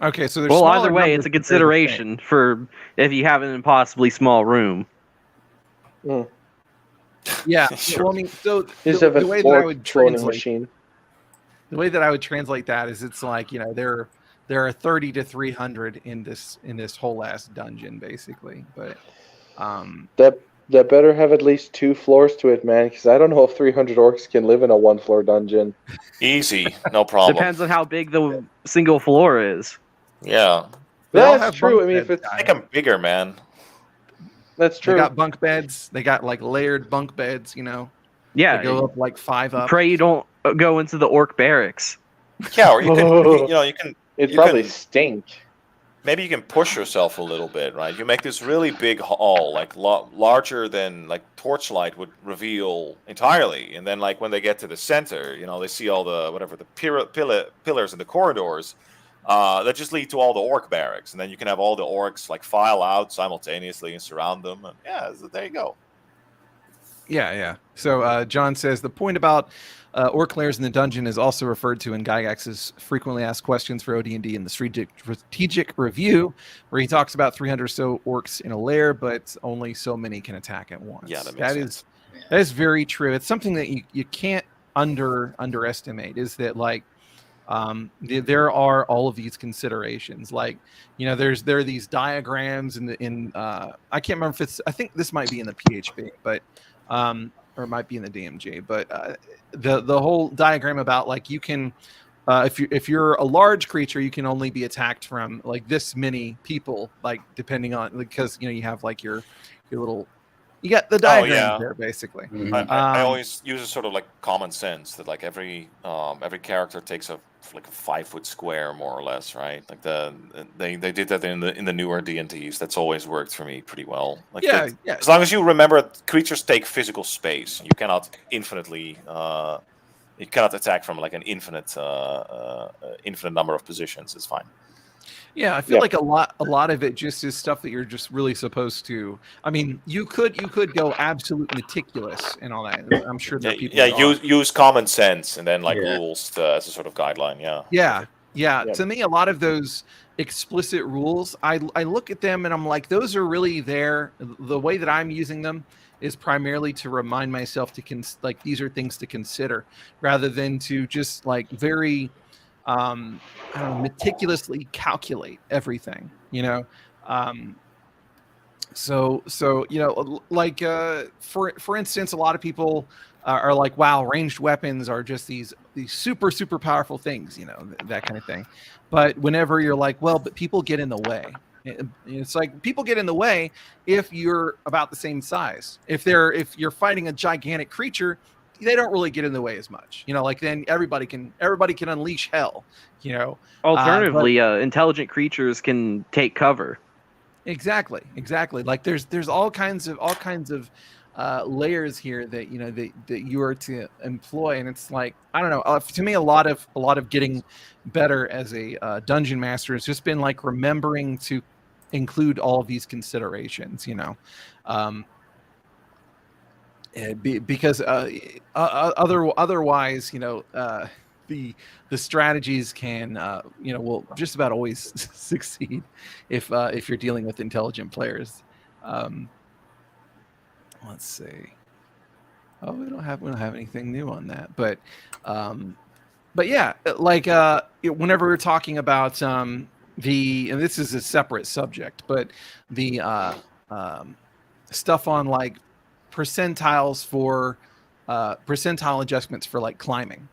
Okay, so there's Well, smaller either way, numbers, it's a but they're the same. consideration for if you have an impossibly small room. Mm. Yeah. Sure. Well, I mean, so You just the, have the a way that I floor would cloning translate machine. the way that I would translate that is it's like, you know, there are 30 to 300 in this whole last dungeon basically, but That better have at least 2 floors to it, man, because I don't know if 300 orcs can live in a 1-floor dungeon. Easy, no problem. Depends on how big the single floor is. Yeah, they all That's have true. bunk I mean, if beds, it's guys. make them bigger, man. that's They true. got bunk beds. They got like layered bunk beds, you know. Yeah, They go up like 5 up. pray you don't go into the orc barracks. Yeah, or you can, you can It'd you probably can- stink. maybe you can push yourself a little bit, right? You make this really big hall, like larger than like torchlight would reveal entirely, and then like when they get to the center, they see all the whatever the pillars and the corridors that just lead to all the orc barracks, and then you can have all the orcs like file out simultaneously and surround them, and yeah, there you go. Yeah. So John says the point about orc lairs in the dungeon is also referred to in Gygax's frequently asked questions for OD&D in the strategic review, where he talks about 300 or so orcs in a lair, but only so many can attack at once. Yeah, that makes sense. That is very true. It's something that you can't underestimate. Is that like there are all of these considerations, like there are these diagrams in I can't remember if I think this might be in the PHP, but or it might be in the DMG, but the whole diagram about like you can if you're a large creature, you can only be attacked from like this many people, like depending on, because you have like your little, you got the diagram there basically. I always use a sort of like common sense that like every character takes a 5-foot square more or less, right? Like they did that in the newer D&Ds. That's always worked for me pretty well. Like yeah. As long as you remember, creatures take physical space. You cannot infinitely you cannot attack from like an infinite number of positions. It's fine. Yeah, I feel like a lot of it just is stuff that you're just really supposed to. I mean, you could go absolute meticulous and all that. I'm sure there are people. Yeah, use common sense and then like rules as a sort of guideline. Yeah. To me, a lot of those explicit rules, I look at them and I'm like, those are really there. The way that I'm using them is primarily to remind myself to like these are things to consider, rather than to just like very meticulously calculate everything, so like for instance, a lot of people are like, wow, ranged weapons are just these super powerful things, that kind of thing. But whenever you're like, well, but people get in the way, it's like people get in the way if you're about the same size. If you're fighting a gigantic creature, they don't really get in the way as much, like then everybody can unleash hell, Alternatively, intelligent creatures can take cover. Exactly. Like there's all kinds of layers here that that you are to employ, and it's like, I don't know, to me a lot of getting better as a dungeon master has just been like remembering to include all of these considerations, because otherwise, the strategies can will just about always succeed if you're dealing with intelligent players. Let's see. Oh, we don't have anything new on that, but yeah, like whenever we're talking about and this is a separate subject, but the stuff on like percentiles for percentile adjustments for like climbing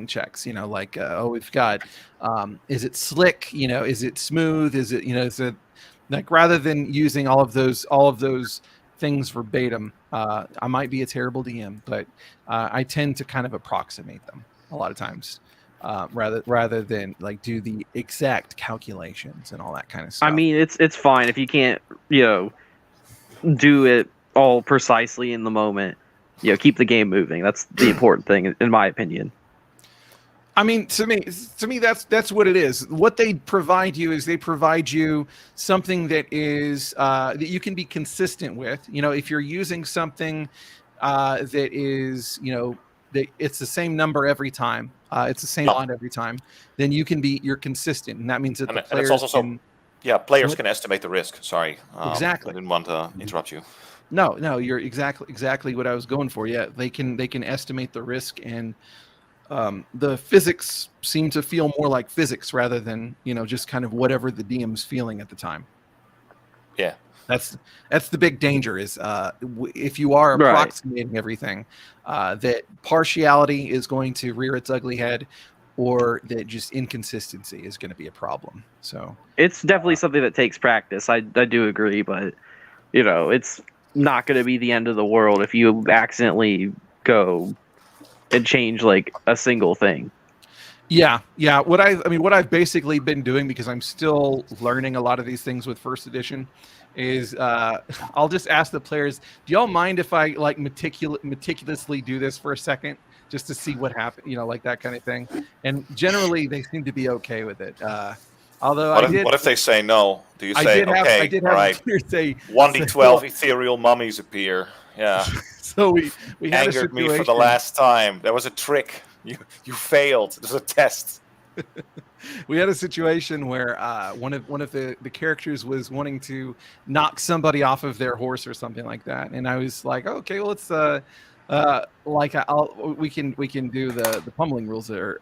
checks, like we've got is it slick, is it smooth, is it like, rather than using all of those things verbatim, I might be a terrible DM, but I tend to kind of approximate them a lot of times, rather than like do the exact calculations and all that kind of stuff. I mean, it's fine if you can't do it all precisely in the moment. Keep the game moving. That's the important thing, in my opinion. I mean, to me, that's what it is. What they provide you is they provide you something that is that you can be consistent with. You know, if you're using something that is, you know, that it's the same number every time, it's the same line every time, then you're consistent, and that means that And the it's players also can. players What? can estimate the risk. Sorry, Exactly. I didn't want to interrupt you. No, you're exactly what I was going for. Yeah, they can estimate the risk, and the physics seem to feel more like physics rather than, you know, just kind of whatever the DM's feeling at the time. Yeah, That's the big danger is if you are Right. approximating everything, that partiality is going to rear its ugly head, or that just inconsistency is going to be a problem. So It's definitely something that takes practice. I do agree, but you know, it's not going to be the end of the world if you accidentally go and change like a single thing. yeah. What I've basically been doing, because I'm still learning a lot of these things with first edition, is I'll just ask the players, do y'all mind if I like meticulously do this for a second just to see what happens, you know, like that kind of thing. And generally they seem to be okay with it. Although what if they say no? Do you I say did have okay? a All right, player say 1d12 ethereal mummies appear. Yeah, so we had angered a me for the situation. last time. That was a trick. You failed. It was a test. We had a situation where one of the characters was wanting to knock somebody off of their horse or something like that, and I was like, okay, well, let's we can do the pummeling rules or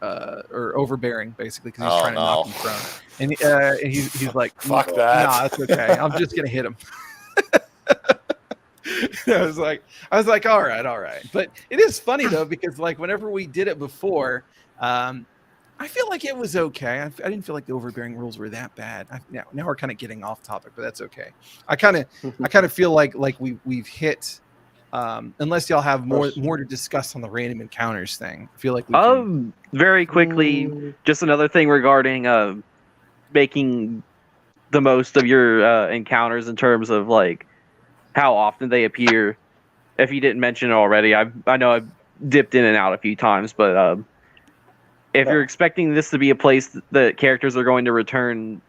overbearing, basically, because he's trying to knock him prone, and he's like, Fuck that. nah, it's okay, I'm just gonna hit him. I was like, all right. But it is funny though, because like whenever we did it before, I feel like it was okay. I didn't feel like the overbearing rules were that bad. Now we're kind of getting off topic, but that's okay. I kind of feel like we've hit. Unless y'all have more to discuss on the random encounters thing, I feel like we can. Very quickly, just another thing regarding making the most of your encounters in terms of like how often they appear. If you didn't mention it already, I know I've dipped in and out a few times, but if you're expecting this to be a place that characters are going to return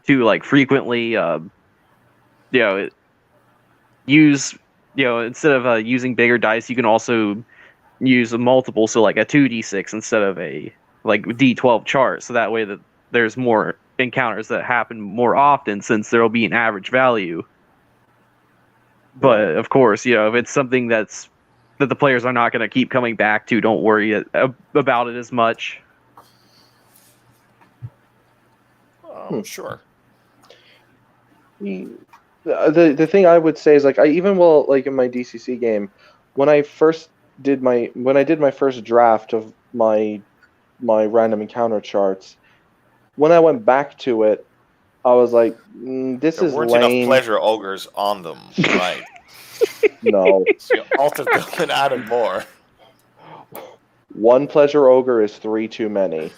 to like frequently, you know, use, you know, instead of using bigger dice, you can also use a multiple, so like a 2d6 instead of a like d12 chart, so that way that there's more encounters that happen more often, since there will be an average value. But of course, you know, if it's something that the players are not going to keep coming back to, don't worry about it as much. Sure. The thing I would say is like like in my DCC game, when I did my first draft of my random encounter charts, when I went back to it, I was like, this There is weren't lame. enough pleasure ogres on them, right? No. So you altered them and added more. One pleasure ogre is 3 too many.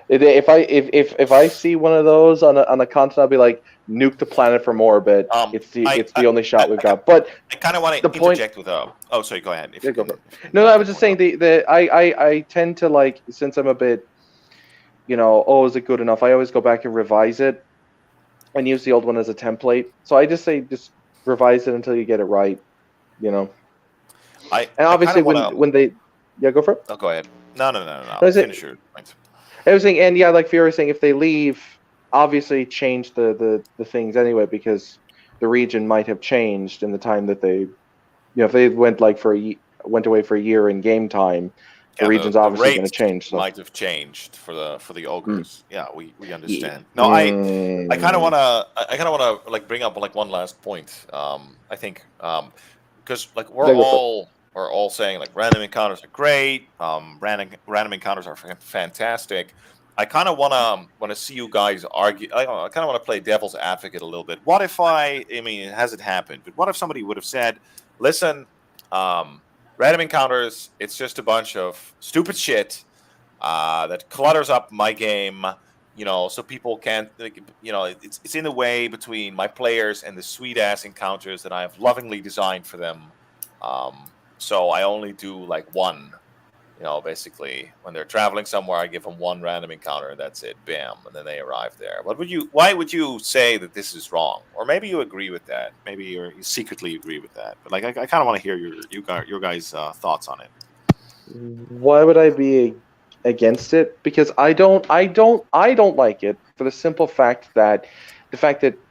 If I see one of those on a continent, I'll be like, nuke the planet from orbit. It's the only shot we've got. But I kind of want to interject with a. Oh, sorry. Go ahead. Go for it. No, I was just saying I tend to, like, since I'm a bit, you know, is it good enough? I always go back and revise it and use the old one as a template. So I just say just revise it until you get it right, you know. And obviously when they go for it. Oh, go ahead. No. Finish your point. I was saying, and yeah, like Fiora was saying, if they leave, obviously change the things anyway, because the region might have changed in the time that they, you know, if they went away for a year in game time, the region's obviously going to change. So. Might have changed for the ogres. Yeah, we understand. No, I kind of want to like bring up like one last point. I think because like we're all saying like random encounters are great. Random encounters are fantastic. I kind of want to see you guys argue. I kind of want to play devil's advocate a little bit. What if I mean, it hasn't happened, but what if somebody would have said, listen, random encounters, it's just a bunch of stupid shit that clutters up my game, you know, so people can't, you know, it's in the way between my players and the sweet-ass encounters that I have lovingly designed for them. So I only do, like, one basically when they're traveling somewhere, I give them one random encounter, and that's it, bam, and then they arrive there. Why would you say that this is wrong? Or maybe you agree with that. Maybe you secretly agree with that. But like, I kind of want to hear your guys' thoughts on it. Why would I be against it? Because I don't like it for the simple fact that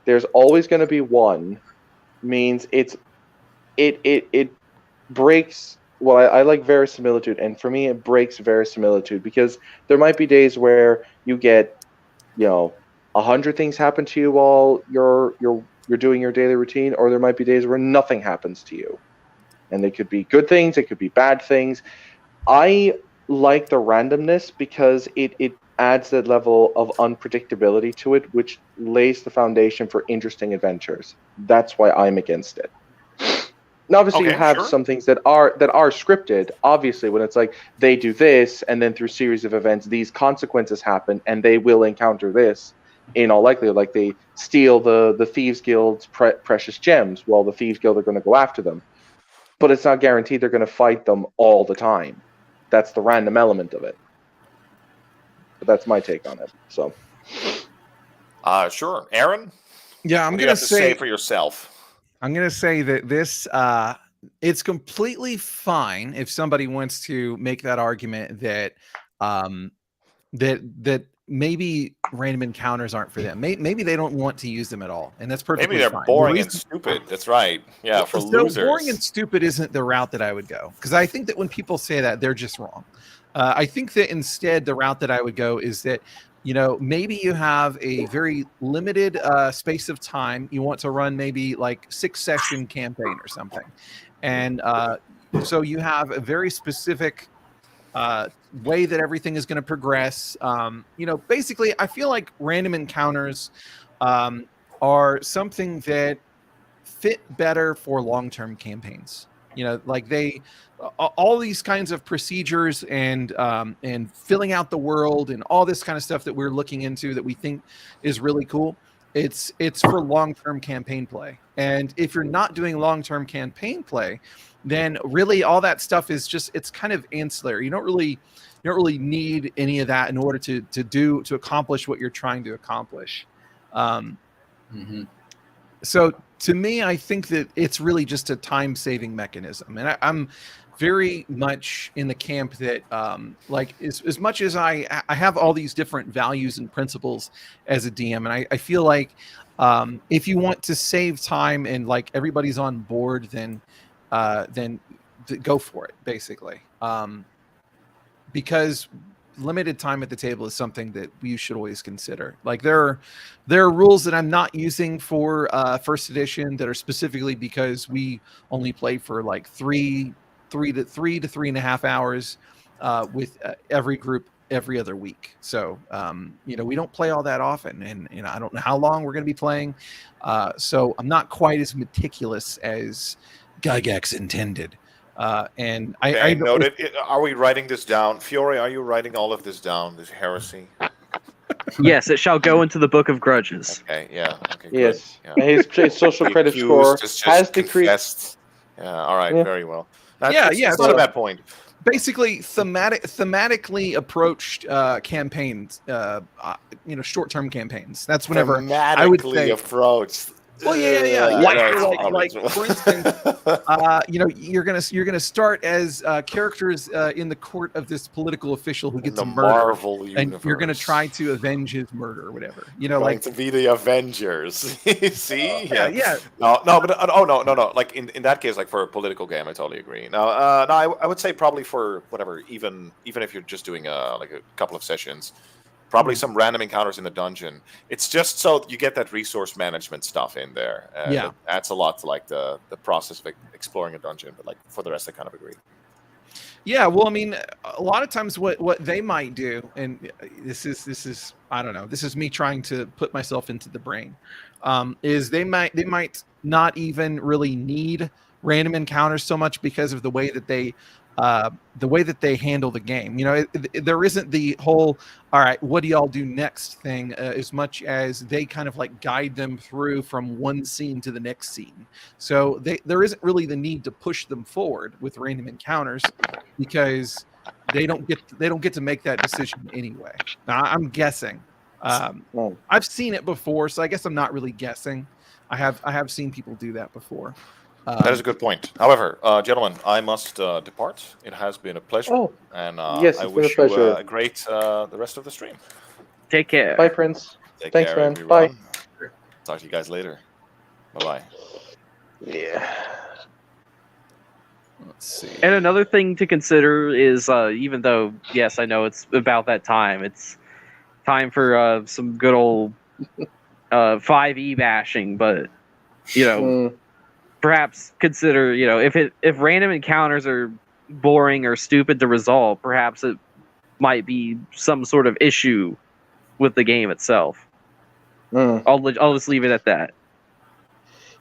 there's always going to be one means it breaks. Well, I like verisimilitude, and for me, it breaks verisimilitude because there might be days where you get, 100 things happen to you while you're doing your daily routine, or there might be days where nothing happens to you, and they could be good things, it could be bad things. I like the randomness because it adds that level of unpredictability to it, which lays the foundation for interesting adventures. That's why I'm against it. Now, obviously, you have some things that are scripted. Obviously, when it's like they do this, and then through series of events, these consequences happen, and they will encounter this. In all likelihood, like they steal the Thieves Guild's precious gems. Well, the Thieves Guild are going to go after them, but it's not guaranteed they're going to fight them all the time. That's the random element of it. But that's my take on it. So, sure, Aaron. Yeah, I'm going to say for yourself. I'm going to say that this it's completely fine if somebody wants to make that argument that that maybe random encounters aren't for them. Maybe they don't want to use them at all, and that's perfectly fine. Maybe they're boring and stupid. That's right. Yeah, for losers. Boring and stupid isn't the route that I would go, because I think that when people say that, they're just wrong. I think that instead the route that I would go is that, maybe you have a very limited space of time. You want to run maybe like 6-session campaign or something. And so you have a very specific way that everything is going to progress. Basically, I feel like random encounters are something that fit better for long-term campaigns. Like all these kinds of procedures and filling out the world and all this kind of stuff that we're looking into that we think is really cool. It's for long-term campaign play. And if you're not doing long-term campaign play, then really all that stuff is it's kind of ancillary. You don't really need any of that in order to accomplish what you're trying to accomplish. So to me, I think that it's really just a time-saving mechanism. And I'm very much in the camp that as much as I have all these different values and principles as a DM, and I feel like if you want to save time and like everybody's on board, then go for it, basically. Because limited time at the table is something that you should always consider. Like there are rules that I'm not using for first edition that are specifically because we only play for like 3 to 3.5 hours with every group every other week. So we don't play all that often, and I don't know how long we're going to be playing. So I'm not quite as meticulous as Gygax intended. And I noted. Are we writing this down, Fiore? Are you writing all of this down? This heresy. Yes, it shall go into the book of grudges. Okay. Yeah. Okay. Yes. Yeah. His social credit score has decreased. Yeah. All right. Yeah. Very well. It's not a bad point. Basically, thematically approached campaigns. Short-term campaigns. That's whenever I would say approached. Well, yeah. Like for instance, you're gonna start as characters in the court of this political official who gets murdered, Marvel universe. And you're gonna try to avenge his murder or whatever. Like to be the Avengers. See? Yeah. No. Like in that case, like for a political game, I totally agree. Now, I would say probably for whatever, even if you're just doing like a couple of sessions. Probably some random encounters in the dungeon. It's just so you get that resource management stuff in there. That adds a lot to like the process of exploring a dungeon. But like for the rest, I kind of agree. Yeah, well, I mean, a lot of times what they might do, and this is I don't know, this is me trying to put myself into the brain, is they might not even really need random encounters so much because of the way that they handle the game. There isn't the whole, all right, what do y'all do next thing, as much as they kind of like guide them through from one scene to the next scene. So there isn't really the need to push them forward with random encounters because they don't get to make that decision anyway. Now, I'm guessing. I've seen it before, so I guess I'm not really guessing. I have seen people do that before. That is a good point. However, gentlemen, I must depart. It has been a pleasure, Oh, and yes, I it's been a wish you pleasure. a great the rest of the stream. Take care. Bye, Prince. Take Thanks, care, man. everyone. Bye. Talk to you guys later. Bye bye. Yeah. Let's see. And another thing to consider is, even though, yes, I know it's about that time, it's time for some good old 5e bashing, but, perhaps consider, if random encounters are boring or stupid to resolve, perhaps it might be some sort of issue with the game itself. I'll just leave it at that.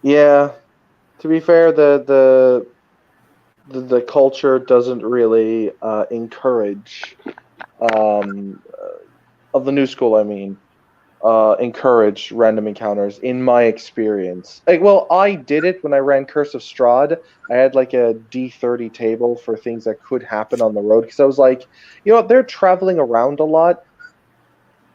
Yeah. To be fair, the culture doesn't really encourage of the new school. I mean, encourage random encounters. In my experience, I did it when I ran Curse of Strahd. I had like a D30 table for things that could happen on the road because I was like, they're traveling around a lot,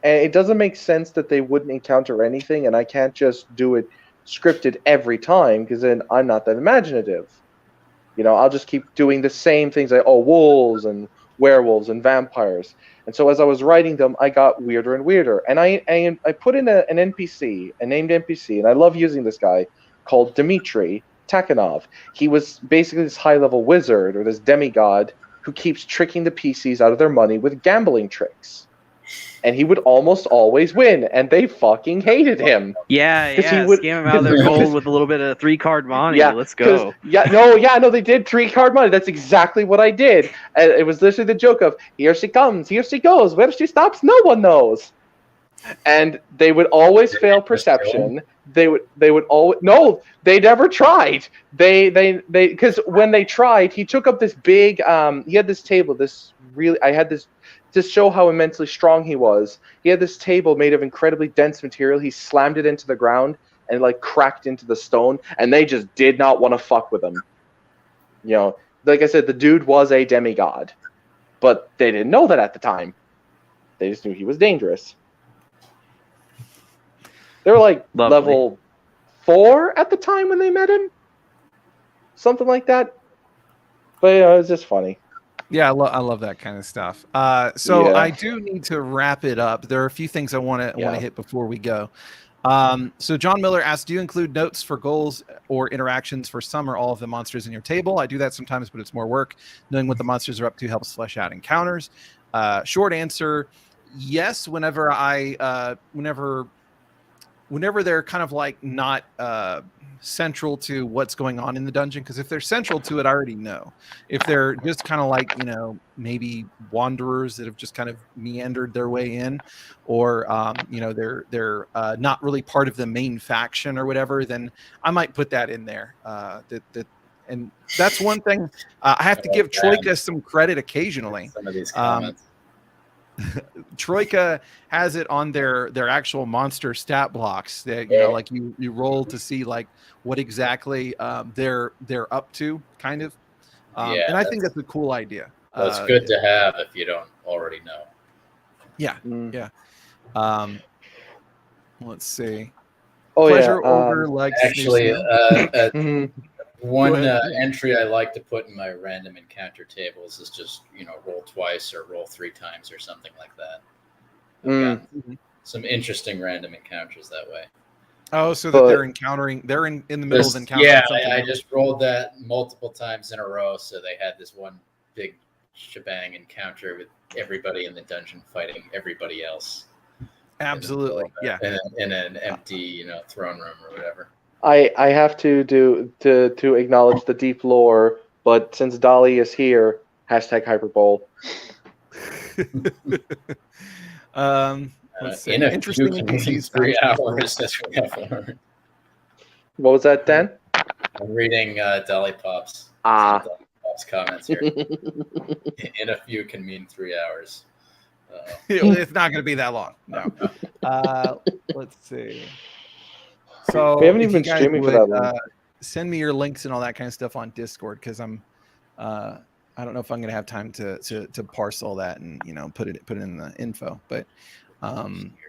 and it doesn't make sense that they wouldn't encounter anything, and I can't just do it scripted every time because then I'm not that imaginative. I'll just keep doing the same things like wolves and werewolves and vampires. And so as I was writing them, I got weirder and weirder. And I put in an NPC, a named NPC, and I love using this guy called Dmitry Takhanov. He was basically this high-level wizard or this demigod who keeps tricking the PCs out of their money with gambling tricks. And he would almost always win, and they fucking hated him. Yeah, he would scam them out of their gold with a little bit of 3-card money. Yeah, let's go. No, they did 3-card money. That's exactly what I did. And it was literally the joke of, here she comes, here she goes, where she stops, no one knows. And they would always fail perception. They would always they never tried. They because when they tried, he took up this big he had this table, to show how immensely strong he was. He had this table made of incredibly dense material. He slammed it into the ground and cracked into the stone, and they just did not want to fuck with him. Like I said, the dude was a demigod, but they didn't know that at the time. They just knew he was dangerous. They were Lovely. level 4 at the time when they met him, something like that. But it was just funny. Yeah, I love that kind of stuff. So Yeah. I do need to wrap it up. There are a few things I want to hit before we go. So John Miller asked, do you include notes for goals or interactions for some or all of the monsters in your table? I do that sometimes, but it's more work. Knowing what the monsters are up to helps flesh out encounters. Short answer, yes, whenever they're kind of not central to what's going on in the dungeon, because if they're central to it, I already know. If they're just kind of maybe wanderers that have just kind of meandered their way in, or they're not really part of the main faction or whatever, then I might put that in there. And that's one thing I have to give Troika some credit occasionally. Some of these comments. Troika has it on their actual monster stat blocks that you roll to see what exactly they're up to, kind of. And I think that's a cool idea. That's good to have if you don't already know. Yeah, yeah. Let's see. Oh, Pleasure yeah. over legs. Actually, one Go ahead. entry I like to put in my random encounter tables is just roll twice or roll 3 times or something like that. I've gotten some interesting random encounters that way. Oh, so that they're in the middle of encountering. Yeah, something. I just rolled that multiple times in a row, so they had this one big shebang encounter with everybody in the dungeon fighting everybody else. Absolutely, yeah. In an empty, throne room or whatever. I have to acknowledge the deep lore, but since Dolly is here, #hyperbole. Let's see. In a Interesting few NPCs 3 hours, as we have learned. What was that, Dan? I'm reading Dolly Pop's comments here. In a few can mean 3 hours. It's not going to be that long. No. Let's see. So We haven't if even you guys streaming for would, that long. send me your links and all that kind of stuff on Discord, because I'm I don't know if I'm gonna have time to parse all that and put it in the info. But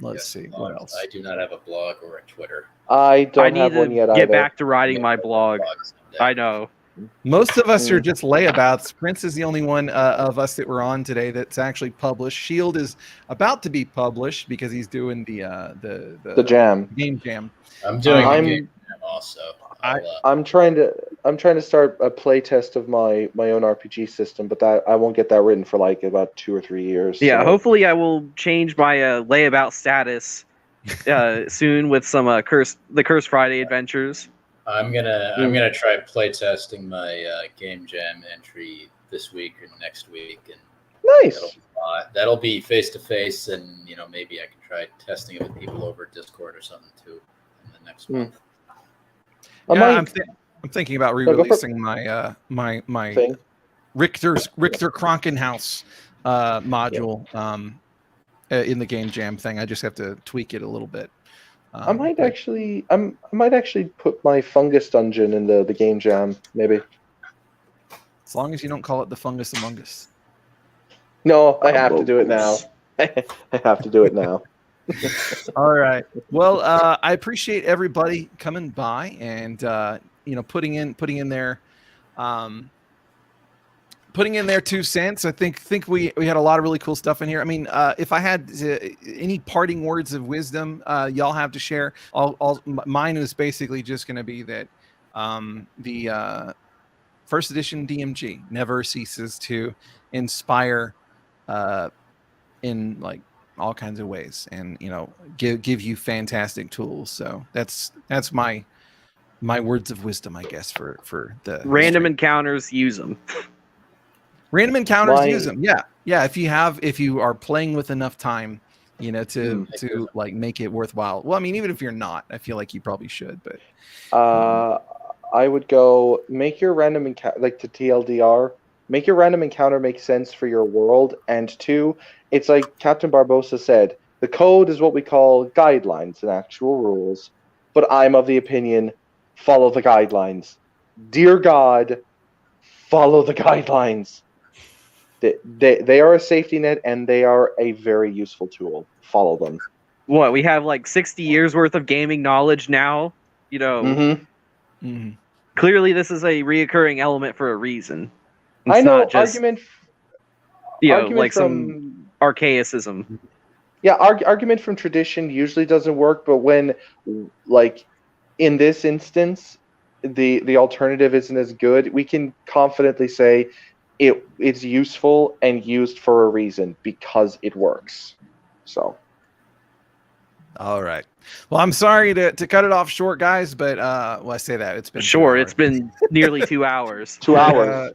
let's see what else. I do not have a blog or a Twitter. I don't I need have to one yet get either. back to writing my Maybe blog. someday. I know. Most of us are just layabouts. Prince is the only one of us that were on today that's actually published. Shield is about to be published because he's doing the jam. game jam. I'm doing I'm- a game jam also. I'm trying to start a play test of my own RPG system, but that I won't get that written for like about 2 or 3 years. Yeah, so. hopefully I will change my layabout status soon with some the Curse Friday adventures. I'm gonna try playtesting my game jam entry this week and next week, and Nice. that'll be face to face, and maybe I can try testing it with people over Discord or something too in the next month. I'm thinking about go for it. re-releasing my my Thing. Richter Krankenhaus module in the game jam thing. I just have to tweak it a little bit. I might actually put my fungus dungeon in the game jam, maybe. As long as you don't call it the Fungus Among Us. No, I have to do it now. I have to do it now. All right. Well, I appreciate everybody coming by and putting in their 2 cents. I think we had a lot of really cool stuff in here. I mean, if I had any parting words of wisdom, y'all have to share. Mine is basically just going to be that the first edition DMG never ceases to inspire in like all kinds of ways, and give you fantastic tools. So that's my words of wisdom, I guess, for the Random encounters, use them. Random encounters, use them. Yeah. If you are playing with enough time, to like make it worthwhile. Well, I mean, even if you're not, I feel like you probably should. But I would go make your random encounter, like to TLDR. Make your random encounter make sense for your world, and 2, it's like Captain Barbosa said, the code is what we call guidelines and actual rules. But I'm of the opinion, follow the guidelines. Dear God, follow the guidelines. They are a safety net, and they are a very useful tool. Follow them. What, we have like 60 years worth of gaming knowledge now? Clearly this is a reoccurring element for a reason. It's I know not just, argument like from some archaicism. Yeah, argument from tradition usually doesn't work, but when, like, in this instance, the alternative isn't as good, we can confidently say it's useful and used for a reason because it works. So. All right. Well, I'm sorry to cut it off short, guys, but I say that it's been Sure, it's been nearly 2 hours. 2 hours.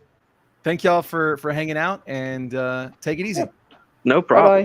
Thank y'all for hanging out, and take it easy. No problem. Bye-bye.